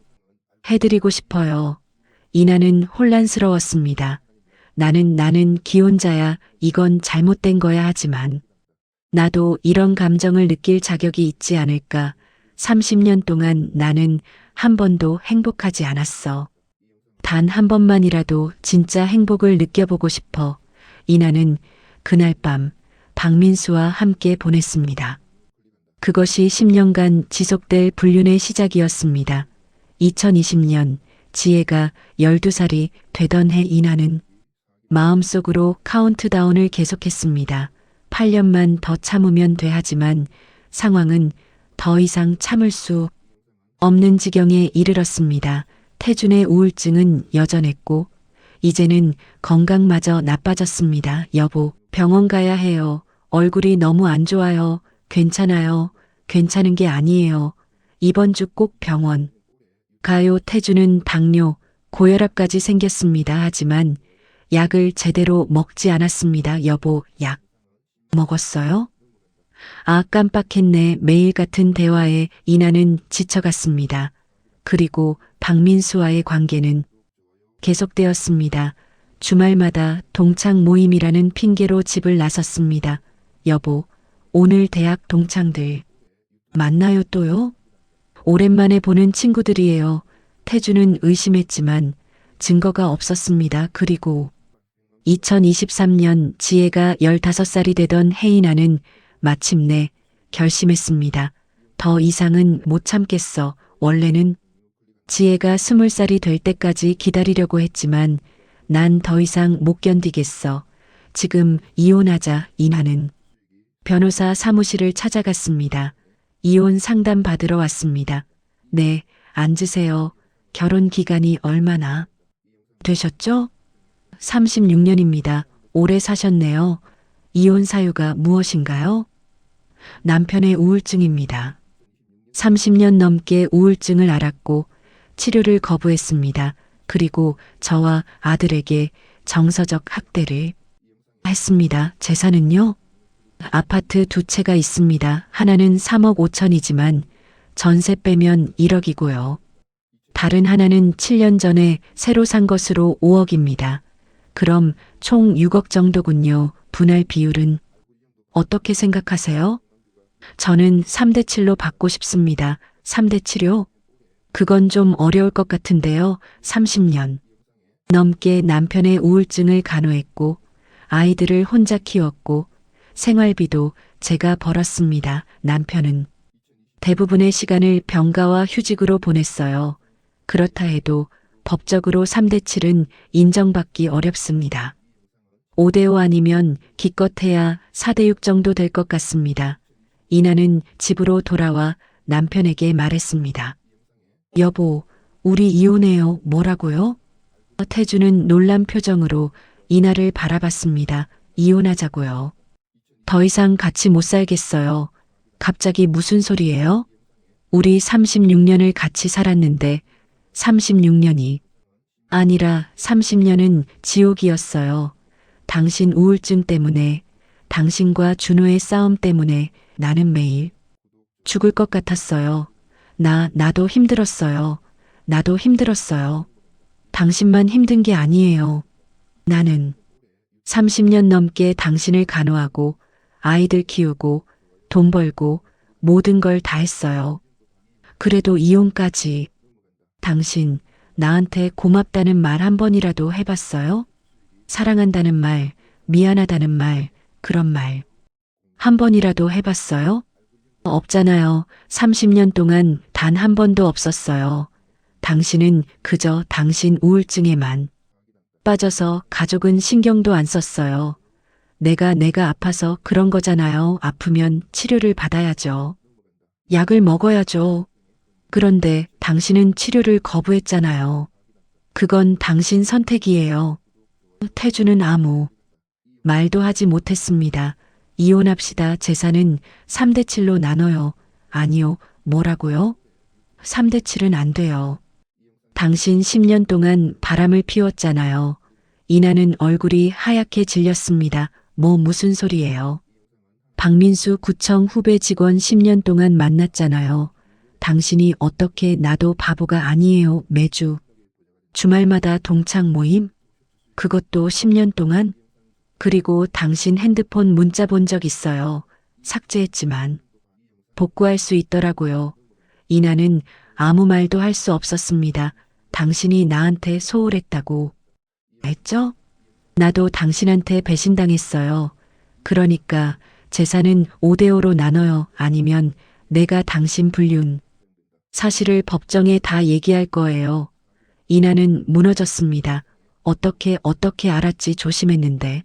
해드리고 싶어요. 이나는 혼란스러웠습니다. 나는 기혼자야. 이건 잘못된 거야. 하지만 나도 이런 감정을 느낄 자격이 있지 않을까. 30년 동안 나는 한 번도 행복하지 않았어. 단 한 번만이라도 진짜 행복을 느껴보고 싶어. 이나는 그날 밤 박민수와 함께 보냈습니다. 그것이 10년간 지속될 불륜의 시작이었습니다. 2020년 지혜가 12살이 되던 해 이나는 마음속으로 카운트다운을 계속했습니다. 8년만 더 참으면 돼. 하지만 상황은 더 이상 참을 수 없는 지경에 이르렀습니다. 태준의 우울증은 여전했고 이제는 건강마저 나빠졌습니다. 여보, 병원 가야 해요. 얼굴이 너무 안 좋아요. 괜찮아요. 괜찮은 게 아니에요. 이번 주 꼭 병원 가요. 태준은 당뇨, 고혈압까지 생겼습니다. 하지만 약을 제대로 먹지 않았습니다. 여보, 약 먹었어요? 깜빡했네. 매일 같은 대화에 이나는 지쳐갔습니다. 그리고 박민수와의 관계는 계속되었습니다. 주말마다 동창 모임이라는 핑계로 집을 나섰습니다. 여보, 오늘 대학 동창들 만나요 또요? 오랜만에 보는 친구들이에요. 태주는 의심했지만 증거가 없었습니다. 그리고 2023년 지혜가 15살이 되던 혜인아는 마침내 결심했습니다. 더 이상은 못 참겠어. 원래는 지혜가 20살이 될 때까지 기다리려고 했지만 난 더 이상 못 견디겠어. 지금 이혼하자. 이나는 변호사 사무실을 찾아갔습니다. 이혼 상담 받으러 왔습니다. 네, 앉으세요. 결혼 기간이 얼마나 되셨죠? 36년입니다. 오래 사셨네요. 이혼 사유가 무엇인가요? 남편의 우울증입니다. 30년 넘게 우울증을 앓았고 치료를 거부했습니다. 그리고 저와 아들에게 정서적 학대를 했습니다. 재산은요? 아파트 2채가 있습니다. 하나는 3억 5천이지만 전세 빼면 1억이고요. 다른 하나는 7년 전에 새로 산 것으로 5억입니다. 그럼 총 6억 정도군요. 분할 비율은 어떻게 생각하세요? 저는 3대 7로 받고 싶습니다. 3대 7요? 그건 좀 어려울 것 같은데요. 30년 넘게 남편의 우울증을 간호했고 아이들을 혼자 키웠고 생활비도 제가 벌었습니다. 남편은 대부분의 시간을 병가와 휴직으로 보냈어요. 그렇다 해도 법적으로 3대 7은 인정받기 어렵습니다. 5대 5 아니면 기껏해야 4대 6 정도 될 것 같습니다. 이나는 집으로 돌아와 남편에게 말했습니다. 여보, 우리 이혼해요. 뭐라고요? 태주는 놀란 표정으로 이나를 바라봤습니다. 이혼하자고요. 더 이상 같이 못 살겠어요. 갑자기 무슨 소리예요? 우리 36년을 같이 살았는데 36년이 아니라 30년은 지옥이었어요. 당신 우울증 때문에, 당신과 준호의 싸움 때문에 나는 매일 죽을 것 같았어요. 나도 힘들었어요. 나도 힘들었어요. 당신만 힘든 게 아니에요. 나는 30년 넘게 당신을 간호하고 아이들 키우고 돈 벌고 모든 걸 다 했어요. 그래도 이혼까지. 당신 나한테 고맙다는 말 한 번이라도 해봤어요? 사랑한다는 말, 미안하다는 말, 그런 말. 한 번이라도 해봤어요? 없잖아요. 30년 동안 단 한 번도 없었어요. 당신은 그저 당신 우울증에만 빠져서 가족은 신경도 안 썼어요. 내가 아파서 그런 거잖아요. 아프면 치료를 받아야죠. 약을 먹어야죠. 그런데 당신은 치료를 거부했잖아요. 그건 당신 선택이에요. 태주는 아무 말도 하지 못했습니다. 이혼합시다. 재산은 3대 7로 나눠요. 아니요. 뭐라고요? 3대 7은 안 돼요. 당신 10년 동안 바람을 피웠잖아요. 이나는 얼굴이 하얗게 질렸습니다. 무슨 소리예요? 박민수 구청 후배 직원 10년 동안 만났잖아요. 당신이 어떻게 나도 바보가 아니에요. 매주 주말마다 동창 모임? 그것도 10년 동안? 그리고 당신 핸드폰 문자 본 적 있어요. 삭제했지만 복구할 수 있더라고요. 이나는 아무 말도 할 수 없었습니다. 당신이 나한테 소홀했다고 했죠? 나도 당신한테 배신당했어요. 그러니까 재산은 5대 5로 나눠요. 아니면 내가 당신 불륜 사실을 법정에 다 얘기할 거예요. 이나는 무너졌습니다. 어떻게 알았지 조심했는데.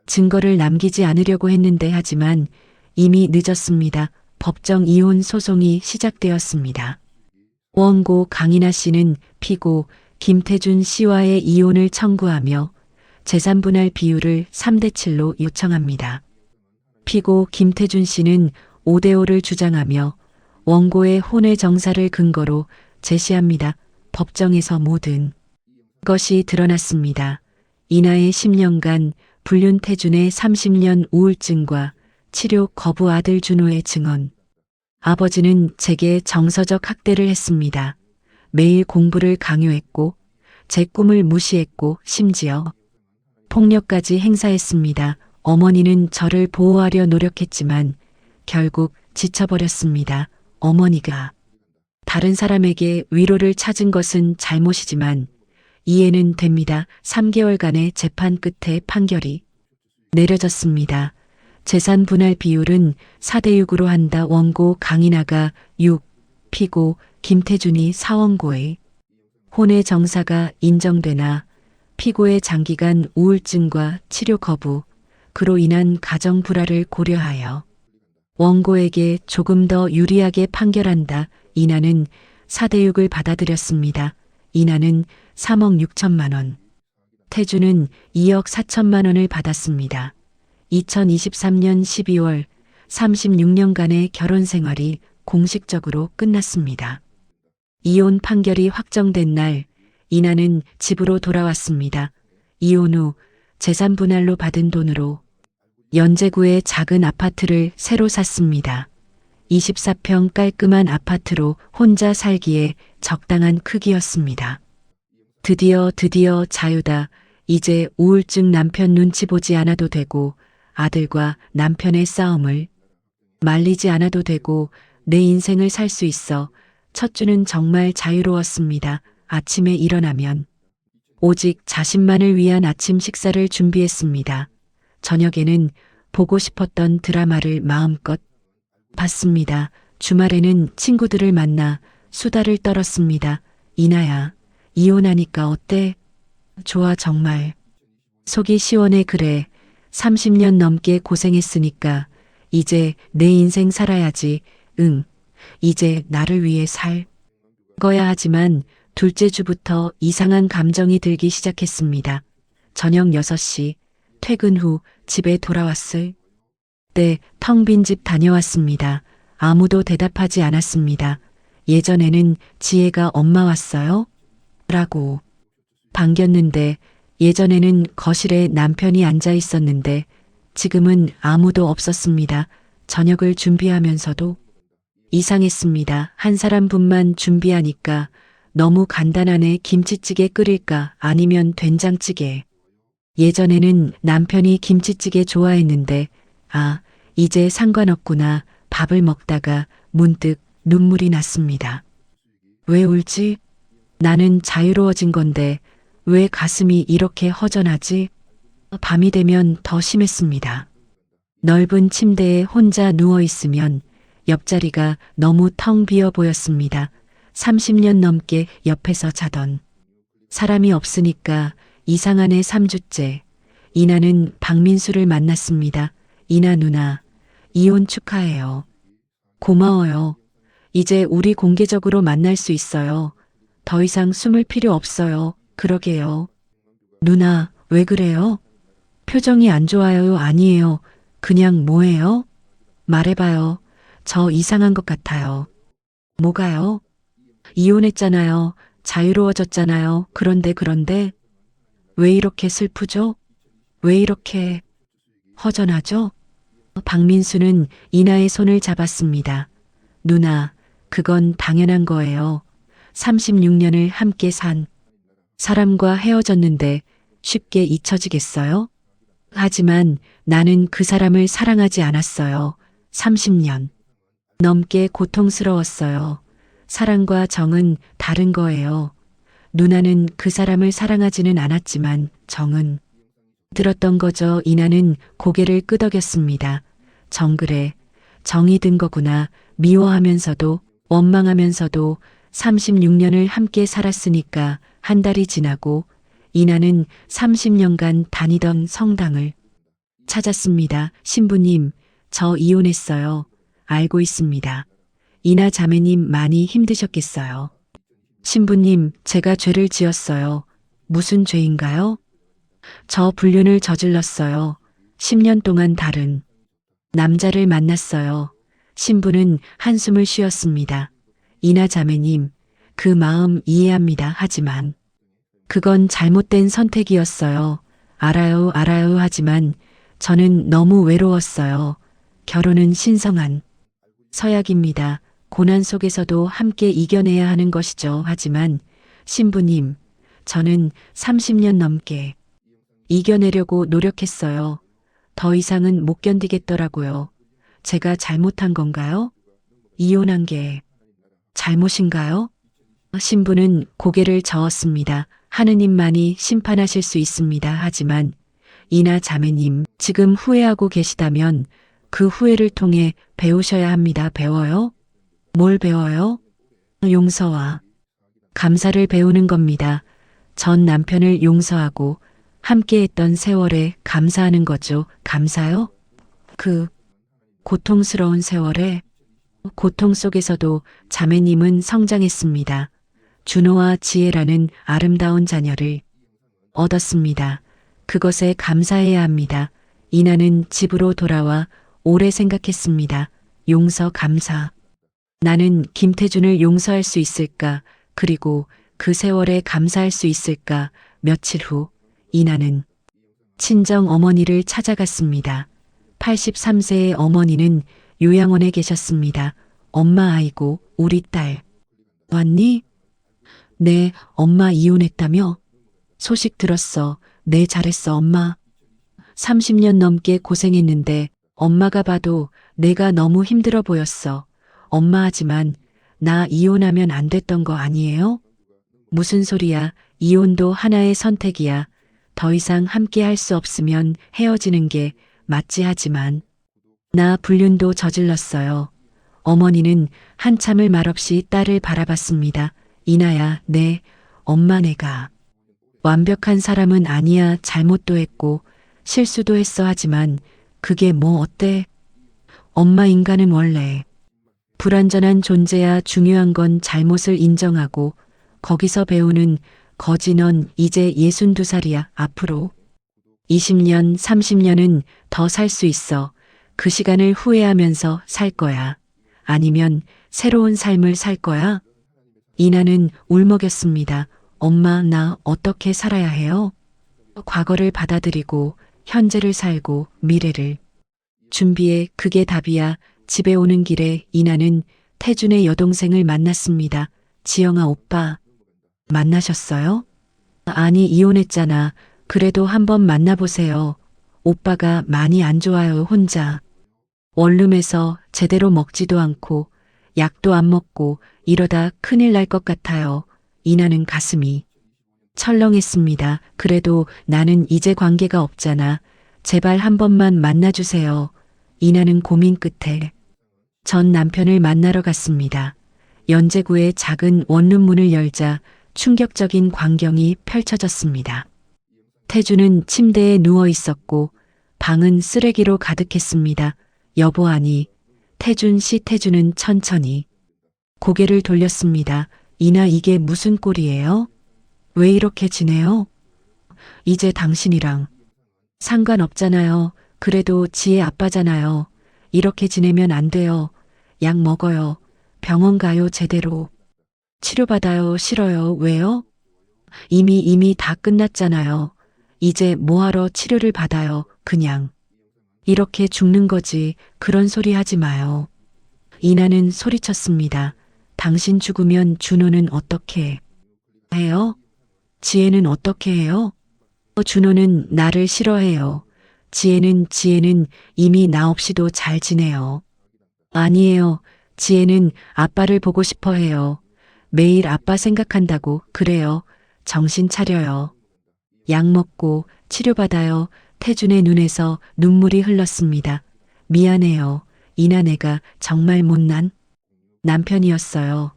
증거를 남기지 않으려고 했는데 하지만 이미 늦었습니다. 법정 이혼 소송이 시작되었습니다. 원고 강인하 씨는 피고 김태준 씨와의 이혼을 청구하며 재산 분할 비율을 3대 7로 요청합니다. 피고 김태준 씨는 5대 5를 주장하며 원고의 혼외 정사를 근거로 제시합니다. 법정에서 모든 것이 드러났습니다. 이나의 10년간 불륜 태준의 30년 우울증과 치료 거부 아들 준호의 증언. 아버지는 제게 정서적 학대를 했습니다. 매일 공부를 강요했고 제 꿈을 무시했고 심지어 폭력까지 행사했습니다. 어머니는 저를 보호하려 노력했지만 결국 지쳐버렸습니다. 어머니가 다른 사람에게 위로를 찾은 것은 잘못이지만 이해는 됩니다. 3개월간의 재판 끝에 판결이 내려졌습니다. 재산 분할 비율은 4대 6으로 한다. 원고 강인하가 6, 피고 김태준이 4원고의 혼외 정사가 인정되나 피고의 장기간 우울증과 치료 거부, 그로 인한 가정 불화를 고려하여 원고에게 조금 더 유리하게 판결한다. 이나는 4대 6을 받아들였습니다. 이나는 3억 6천만 원, 태주는 2억 4천만 원을 받았습니다. 2023년 12월 36년간의 결혼 생활이 공식적으로 끝났습니다. 이혼 판결이 확정된 날, 이나는 집으로 돌아왔습니다. 이혼 후 재산 분할로 받은 돈으로 연제구의 작은 아파트를 새로 샀습니다. 24평 깔끔한 아파트로 혼자 살기에 적당한 크기였습니다. 드디어 자유다. 이제 우울증 남편 눈치 보지 않아도 되고 아들과 남편의 싸움을 말리지 않아도 되고 내 인생을 살 수 있어. 첫 주는 정말 자유로웠습니다. 아침에 일어나면 오직 자신만을 위한 아침 식사를 준비했습니다. 저녁에는 보고 싶었던 드라마를 마음껏 봤습니다. 주말에는 친구들을 만나 수다를 떨었습니다. 이나야, 이혼하니까 어때? 좋아 정말. 속이 시원해. 그래. 30년 넘게 고생했으니까 이제 내 인생 살아야지. 응. 이제 나를 위해 살 거야. 하지만 둘째 주부터 이상한 감정이 들기 시작했습니다. 저녁 6시 퇴근 후 집에 돌아왔을 때 텅 빈 집 다녀왔습니다. 아무도 대답하지 않았습니다. 예전에는 지혜가 엄마 왔어요? 라고 반겼는데 예전에는 거실에 남편이 앉아 있었는데 지금은 아무도 없었습니다. 저녁을 준비하면서도 이상했습니다. 한 사람분만 준비하니까 너무 간단하네. 김치찌개 끓일까? 아니면 된장찌개? 예전에는 남편이 김치찌개 좋아했는데, 아, 이제 상관없구나. 밥을 먹다가 문득 눈물이 났습니다. 왜 울지? 나는 자유로워진 건데 왜 가슴이 이렇게 허전하지? 밤이 되면 더 심했습니다. 넓은 침대에 혼자 누워 있으면 옆자리가 너무 텅 비어 보였습니다. 30년 넘게 옆에서 자던 사람이 없으니까 이상한 애 3주째. 이나는 박민수를 만났습니다. 이나 누나, 이혼 축하해요. 고마워요. 이제 우리 공개적으로 만날 수 있어요. 더 이상 숨을 필요 없어요. 그러게요. 누나, 왜 그래요? 표정이 안 좋아요. 아니에요. 그냥 뭐예요? 말해봐요. 저 이상한 것 같아요. 뭐가요? 이혼했잖아요. 자유로워졌잖아요. 그런데 왜 이렇게 슬프죠? 왜 이렇게 허전하죠? 박민수는 이나의 손을 잡았습니다. 누나, 그건 당연한 거예요. 36년을 함께 산 사람과 헤어졌는데 쉽게 잊혀지겠어요? 하지만 나는 그 사람을 사랑하지 않았어요. 30년 넘게 고통스러웠어요. 사랑과 정은 다른 거예요. 누나는 그 사람을 사랑하지는 않았지만 정은 들었던 거죠. 이나는 고개를 끄덕였습니다. 정글에 정이 든 거구나. 미워하면서도 원망하면서도 36년을 함께 살았으니까 한 달이 지나고 이나는 30년간 다니던 성당을 찾았습니다. 신부님, 저 이혼했어요. 알고 있습니다. 이나 자매님 많이 힘드셨겠어요. 신부님, 제가 죄를 지었어요. 무슨 죄인가요? 저 불륜을 저질렀어요. 10년 동안 다른 남자를 만났어요. 신부는 한숨을 쉬었습니다. 이나 자매님, 그 마음 이해합니다. 하지만 그건 잘못된 선택이었어요. 알아요. 하지만 저는 너무 외로웠어요. 결혼은 신성한 서약입니다. 고난 속에서도 함께 이겨내야 하는 것이죠. 하지만 신부님, 저는 30년 넘게 이겨내려고 노력했어요. 더 이상은 못 견디겠더라고요. 제가 잘못한 건가요? 이혼한 게 잘못인가요? 신부는 고개를 저었습니다. 하느님만이 심판하실 수 있습니다. 하지만 이나 자매님, 지금 후회하고 계시다면 그 후회를 통해 배우셔야 합니다. 배워요? 뭘 배워요? 용서와 감사를 배우는 겁니다. 전 남편을 용서하고 함께했던 세월에 감사하는 거죠. 감사요? 그 고통스러운 세월에 고통 속에서도 자매님은 성장했습니다. 준호와 지혜라는 아름다운 자녀를 얻었습니다. 그것에 감사해야 합니다. 이나는 집으로 돌아와 오래 생각했습니다. 용서 감사. 나는 김태준을 용서할 수 있을까? 그리고 그 세월에 감사할 수 있을까? 며칠 후 이나는 친정 어머니를 찾아갔습니다. 83세의 어머니는 요양원에 계셨습니다. 엄마, 아이고, 우리 딸 왔니? 네, 엄마 이혼했다며? 소식 들었어. 네, 잘했어, 엄마. 30년 넘게 고생했는데 엄마가 봐도 내가 너무 힘들어 보였어. 엄마, 하지만 나 이혼하면 안 됐던 거 아니에요? 무슨 소리야. 이혼도 하나의 선택이야. 더 이상 함께 할 수 없으면 헤어지는 게 맞지. 하지만 나 불륜도 저질렀어요. 어머니는 한참을 말없이 딸을 바라봤습니다. 이나야, 네, 엄마, 내가 완벽한 사람은 아니야. 잘못도 했고 실수도 했어. 하지만 그게 뭐 어때? 엄마, 인간은 원래 불완전한 존재야. 중요한 건 잘못을 인정하고 거기서 배우는 거지. 넌 이제 62살이야. 앞으로 20년, 30년은 더 살 수 있어. 그 시간을 후회하면서 살 거야. 아니면 새로운 삶을 살 거야. 이나는 울먹였습니다. 엄마, 나 어떻게 살아야 해요? 과거를 받아들이고 현재를 살고 미래를 준비해. 그게 답이야. 집에 오는 길에 이나는 태준의 여동생을 만났습니다. 지영아, 오빠 만나셨어요? 아니, 이혼했잖아. 그래도 한번 만나보세요. 오빠가 많이 안 좋아요, 혼자. 원룸에서 제대로 먹지도 않고 약도 안 먹고 이러다 큰일 날 것 같아요. 이나는 가슴이 철렁했습니다. 그래도 나는 이제 관계가 없잖아. 제발 한 번만 만나주세요. 이나는 고민 끝에 전 남편을 만나러 갔습니다. 연제구의 작은 원룸 문을 열자 충격적인 광경이 펼쳐졌습니다. 태주는 침대에 누워 있었고 방은 쓰레기로 가득했습니다. 여보 아니. 태준 씨. 태주는 천천히 고개를 돌렸습니다. 이나 이게 무슨 꼴이에요? 왜 이렇게 지내요? 이제 당신이랑 상관없잖아요. 그래도 지혜 아빠잖아요. 이렇게 지내면 안 돼요. 약 먹어요. 병원 가요. 제대로 치료받아요. 싫어요. 왜요? 이미 다 끝났잖아요. 이제 뭐하러 치료를 받아요. 그냥 이렇게 죽는 거지. 그런 소리 하지 마요. 이나는 소리쳤습니다. 당신 죽으면 준호는 어떻게 해요? 지혜는 어떻게 해요? 준호는 나를 싫어해요. 지혜는 이미 나 없이도 잘 지내요. 아니에요. 지혜는 아빠를 보고 싶어 해요. 매일 아빠 생각한다고 그래요. 정신 차려요. 약 먹고 치료받아요. 태준의 눈에서 눈물이 흘렀습니다. 미안해요. 이나 내가 정말 못난 남편이었어요.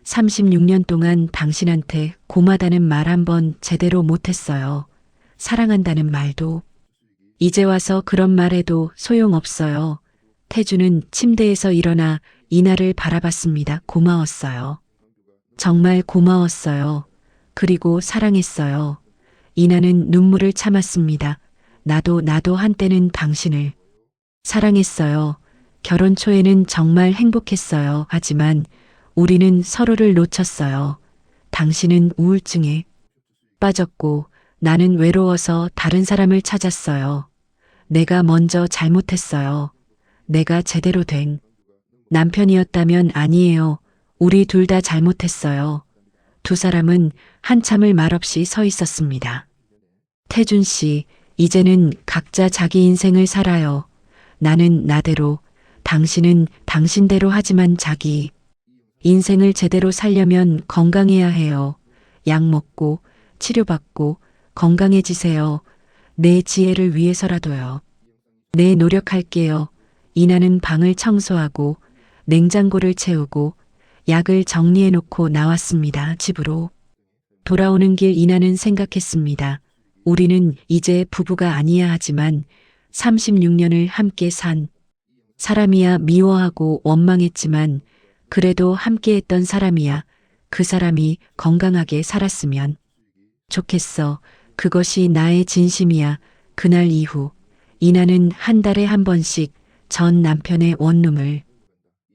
36년 동안 당신한테 고마다는 말 한 번 제대로 못했어요. 사랑한다는 말도. 이제 와서 그런 말해도 소용없어요. 태주는 침대에서 일어나 이나를 바라봤습니다. 고마웠어요. 정말 고마웠어요. 그리고 사랑했어요. 이나는 눈물을 참았습니다. 나도 한때는 당신을 사랑했어요. 결혼 초에는 정말 행복했어요. 하지만 우리는 서로를 놓쳤어요. 당신은 우울증에 빠졌고 나는 외로워서 다른 사람을 찾았어요. 내가 먼저 잘못했어요. 내가 제대로 된 남편이었다면 아니에요. 우리 둘 다 잘못했어요. 두 사람은 한참을 말없이 서 있었습니다. 태준 씨, 이제는 각자 자기 인생을 살아요. 나는 나대로, 당신은 당신대로 하지만 자기 인생을 제대로 살려면 건강해야 해요. 약 먹고 치료받고 건강해지세요. 내 지혜를 위해서라도요. 네, 노력할게요. 이나는 방을 청소하고 냉장고를 채우고 약을 정리해놓고 나왔습니다. 집으로 돌아오는 길 이나는 생각했습니다. 우리는 이제 부부가 아니야 하지만 36년을 함께 산 사람이야. 미워하고 원망했지만 그래도 함께했던 사람이야. 그 사람이 건강하게 살았으면 좋겠어. 그것이 나의 진심이야. 그날 이후 이나는 한 달에 한 번씩 전 남편의 원룸을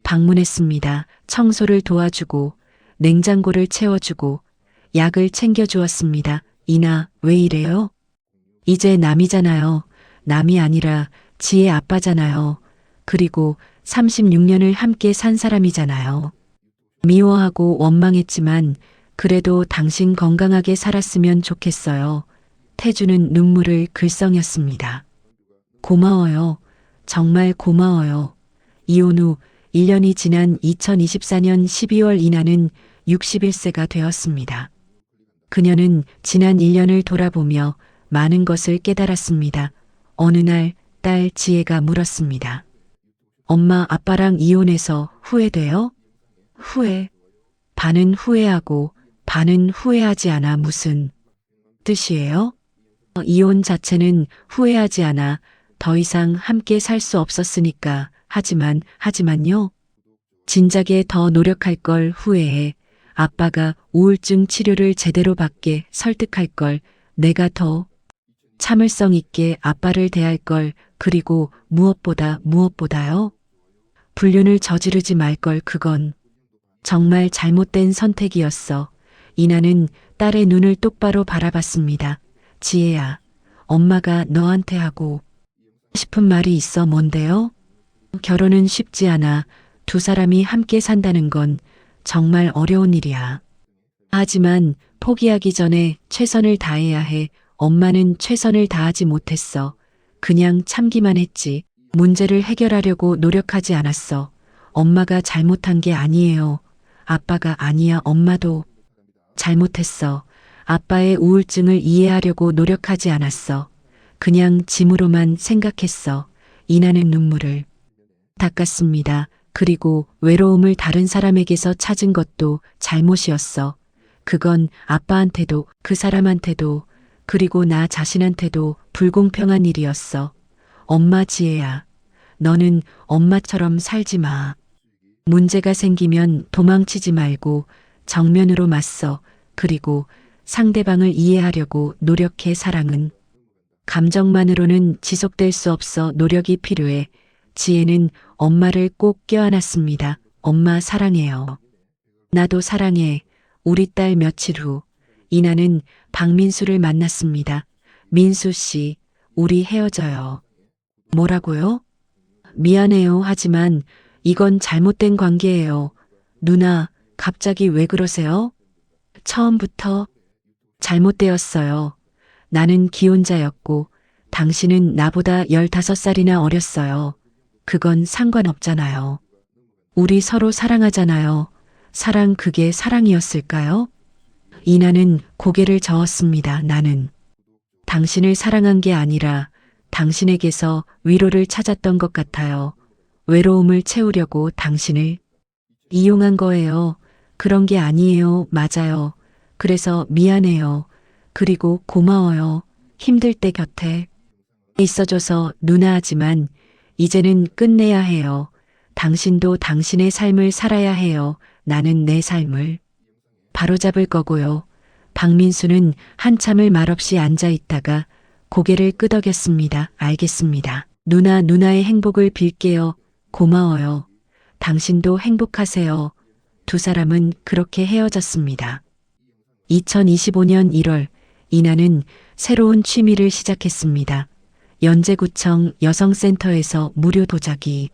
방문했습니다. 청소를 도와주고 냉장고를 채워주고 약을 챙겨주었습니다. 이나, 왜 이래요? 이제 남이잖아요. 남이 아니라 지혜 아빠잖아요. 그리고 36년을 함께 산 사람이잖아요. 미워하고 원망했지만 그래도 당신 건강하게 살았으면 좋겠어요. 태주는 눈물을 글썽였습니다. 고마워요. 정말 고마워요. 이혼 후 1년이 지난 2024년 12월 이나는 61세가 되었습니다. 그녀는 지난 1년을 돌아보며 많은 것을 깨달았습니다. 어느 날 딸 지혜가 물었습니다. 엄마, 아빠랑 이혼해서 후회돼요? 후회. 반은 후회하고 반은 후회하지 않아. 무슨 뜻이에요? 이혼 자체는 후회하지 않아. 더 이상 함께 살 수 없었으니까. 하지만요. 진작에 더 노력할 걸 후회해. 아빠가 우울증 치료를 제대로 받게 설득할 걸. 내가 더 참을성 있게 아빠를 대할 걸. 그리고 무엇보다요. 불륜을 저지르지 말 걸. 그건 정말 잘못된 선택이었어. 이나는 딸의 눈을 똑바로 바라봤습니다. 지혜야, 엄마가 너한테 하고 싶은 말이 있어. 뭔데요? 결혼은 쉽지 않아. 두 사람이 함께 산다는 건 정말 어려운 일이야. 하지만 포기하기 전에 최선을 다해야 해. 엄마는 최선을 다하지 못했어. 그냥 참기만 했지. 문제를 해결하려고 노력하지 않았어. 엄마가 잘못한 게 아니에요. 아빠가 아니야. 엄마도 잘못했어. 아빠의 우울증을 이해하려고 노력하지 않았어. 그냥 짐으로만 생각했어. 이나는 눈물을 닦았습니다. 그리고 외로움을 다른 사람에게서 찾은 것도 잘못이었어. 그건 아빠한테도 그 사람한테도 그리고 나 자신한테도 불공평한 일이었어. 엄마 지혜야. 너는 엄마처럼 살지 마. 문제가 생기면 도망치지 말고 정면으로 맞서. 그리고 상대방을 이해하려고 노력해. 사랑은 감정만으로는 지속될 수 없어. 노력이 필요해. 지혜는 엄마를 꼭 껴안았습니다. 엄마 사랑해요. 나도 사랑해. 우리 딸. 며칠 후 이나는 박민수를 만났습니다. 민수 씨, 우리 헤어져요. 뭐라고요? 미안해요. 하지만 이건 잘못된 관계예요. 누나, 갑자기 왜 그러세요? 처음부터 잘못되었어요. 나는 기혼자였고 당신은 나보다 15살이나 어렸어요. 그건 상관없잖아요. 우리 서로 사랑하잖아요. 사랑, 그게 사랑이었을까요? 이나는 고개를 저었습니다. 나는 당신을 사랑한 게 아니라 당신에게서 위로를 찾았던 것 같아요. 외로움을 채우려고 당신을 이용한 거예요. 그런 게 아니에요. 맞아요. 그래서 미안해요. 그리고 고마워요. 힘들 때 곁에 있어줘서. 누나, 하지만 이제는 끝내야 해요. 당신도 당신의 삶을 살아야 해요. 나는 내 삶을 바로잡을 거고요. 박민수는 한참을 말없이 앉아 있다가 고개를 끄덕였습니다. 알겠습니다. 누나, 누나의 행복을 빌게요. 고마워요. 당신도 행복하세요. 두 사람은 그렇게 헤어졌습니다. 2025년 1월, 이나는 새로운 취미를 시작했습니다. 연제구청 여성센터에서 무료 도자기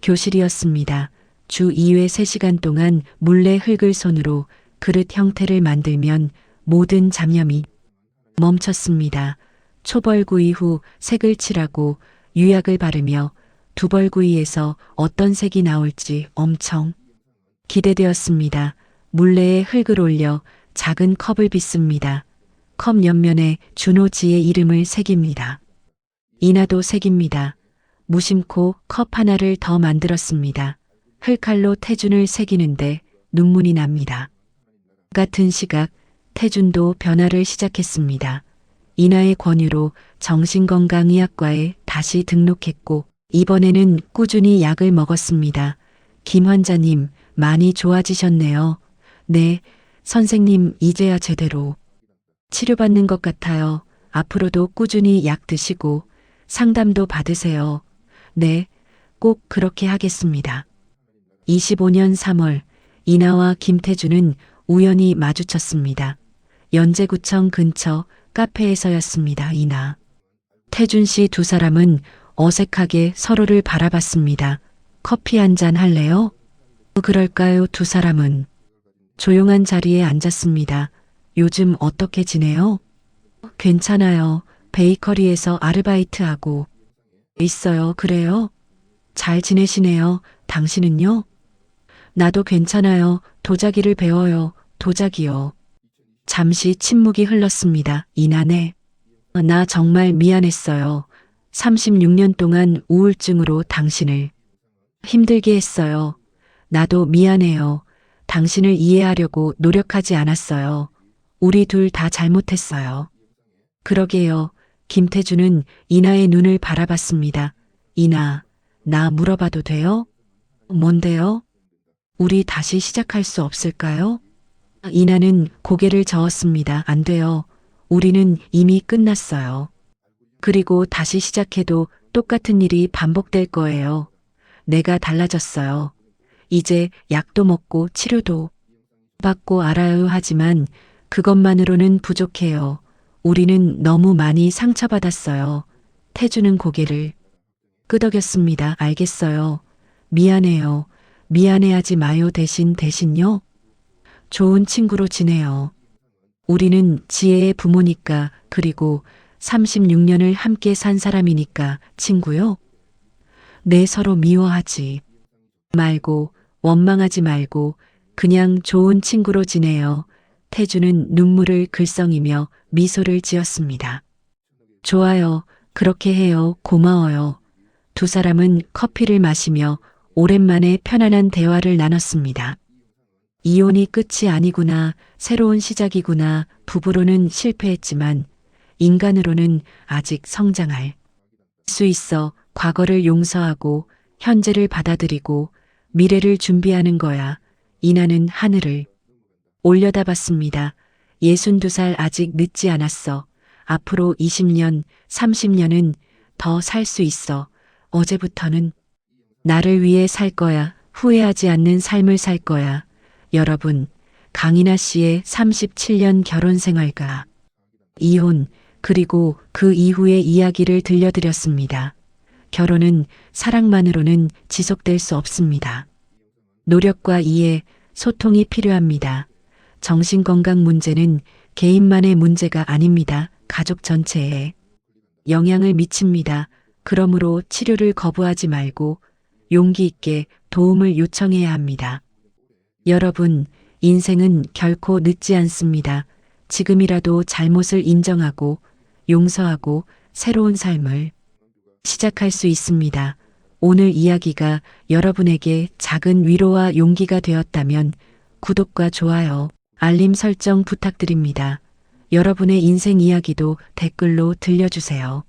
교실이었습니다. 주 2회 3시간 동안 물레 흙을 손으로 그릇 형태를 만들면 모든 잡념이 멈췄습니다. 초벌구이 후 색을 칠하고 유약을 바르며 두벌구이에서 어떤 색이 나올지 엄청 기대되었습니다. 물레에 흙을 올려 작은 컵을 빚습니다. 컵 옆면에 준호지의 이름을 새깁니다. 이나도 새깁니다. 무심코 컵 하나를 더 만들었습니다. 흙칼로 태준을 새기는데 눈물이 납니다. 같은 시각 태준도 변화를 시작했습니다. 이나의 권유로 정신건강의학과에 다시 등록했고 이번에는 꾸준히 약을 먹었습니다. 김 환자님, 많이 좋아지셨네요. 네, 선생님, 이제야 제대로 치료받는 것 같아요. 앞으로도 꾸준히 약 드시고 상담도 받으세요. 네, 꼭 그렇게 하겠습니다. 25년 3월, 이나와 김태준은 우연히 마주쳤습니다. 연제구청 근처 카페에서였습니다. 이나, 태준 씨 두 사람은 어색하게 서로를 바라봤습니다. 커피 한 잔 할래요? 그럴까요? 두 사람은 조용한 자리에 앉았습니다. 요즘 어떻게 지내요? 괜찮아요. 베이커리에서 아르바이트하고 있어요. 그래요? 잘 지내시네요. 당신은요? 나도 괜찮아요. 도자기를 배워요. 도자기요. 잠시 침묵이 흘렀습니다. 이나네. 나 정말 미안했어요. 36년 동안 우울증으로 당신을 힘들게 했어요. 나도 미안해요. 당신을 이해하려고 노력하지 않았어요. 우리 둘 다 잘못했어요. 그러게요. 김태준은 이나의 눈을 바라봤습니다. 이나, 나 물어봐도 돼요? 뭔데요? 우리 다시 시작할 수 없을까요? 이나는 고개를 저었습니다. 안 돼요. 우리는 이미 끝났어요. 그리고 다시 시작해도 똑같은 일이 반복될 거예요. 내가 달라졌어요. 이제 약도 먹고 치료도 받고 알아요. 하지만 그것만으로는 부족해요. 우리는 너무 많이 상처받았어요. 태주는 고개를 끄덕였습니다. 알겠어요. 미안해요. 미안해하지 마요. 대신요. 좋은 친구로 지내요. 우리는 지혜의 부모니까, 그리고 36년을 함께 산 사람이니까 친구요? 네, 서로 미워하지 말고 원망하지 말고 그냥 좋은 친구로 지내요. 태주는 눈물을 글썽이며 미소를 지었습니다. 좋아요. 그렇게 해요. 고마워요. 두 사람은 커피를 마시며 오랜만에 편안한 대화를 나눴습니다. 이혼이 끝이 아니구나, 새로운 시작이구나, 부부로는 실패했지만 인간으로는 아직 성장할 수 있어. 과거를 용서하고 현재를 받아들이고 미래를 준비하는 거야. 이나는 하늘을 올려다봤습니다. 62살 아직 늦지 않았어. 앞으로 20년, 30년은 더 살 수 있어. 어제부터는 나를 위해 살 거야. 후회하지 않는 삶을 살 거야. 여러분, 강인하 씨의 37년 결혼 생활과 이혼, 그리고 그 이후의 이야기를 들려드렸습니다. 결혼은 사랑만으로는 지속될 수 없습니다. 노력과 이해, 소통이 필요합니다. 정신건강 문제는 개인만의 문제가 아닙니다. 가족 전체에 영향을 미칩니다. 그러므로 치료를 거부하지 말고 용기 있게 도움을 요청해야 합니다. 여러분, 인생은 결코 늦지 않습니다. 지금이라도 잘못을 인정하고 용서하고 새로운 삶을 시작할 수 있습니다. 오늘 이야기가 여러분에게 작은 위로와 용기가 되었다면 구독과 좋아요, 알림 설정 부탁드립니다. 여러분의 인생 이야기도 댓글로 들려주세요.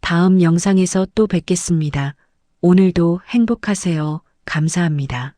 다음 영상에서 또 뵙겠습니다. 오늘도 행복하세요. 감사합니다.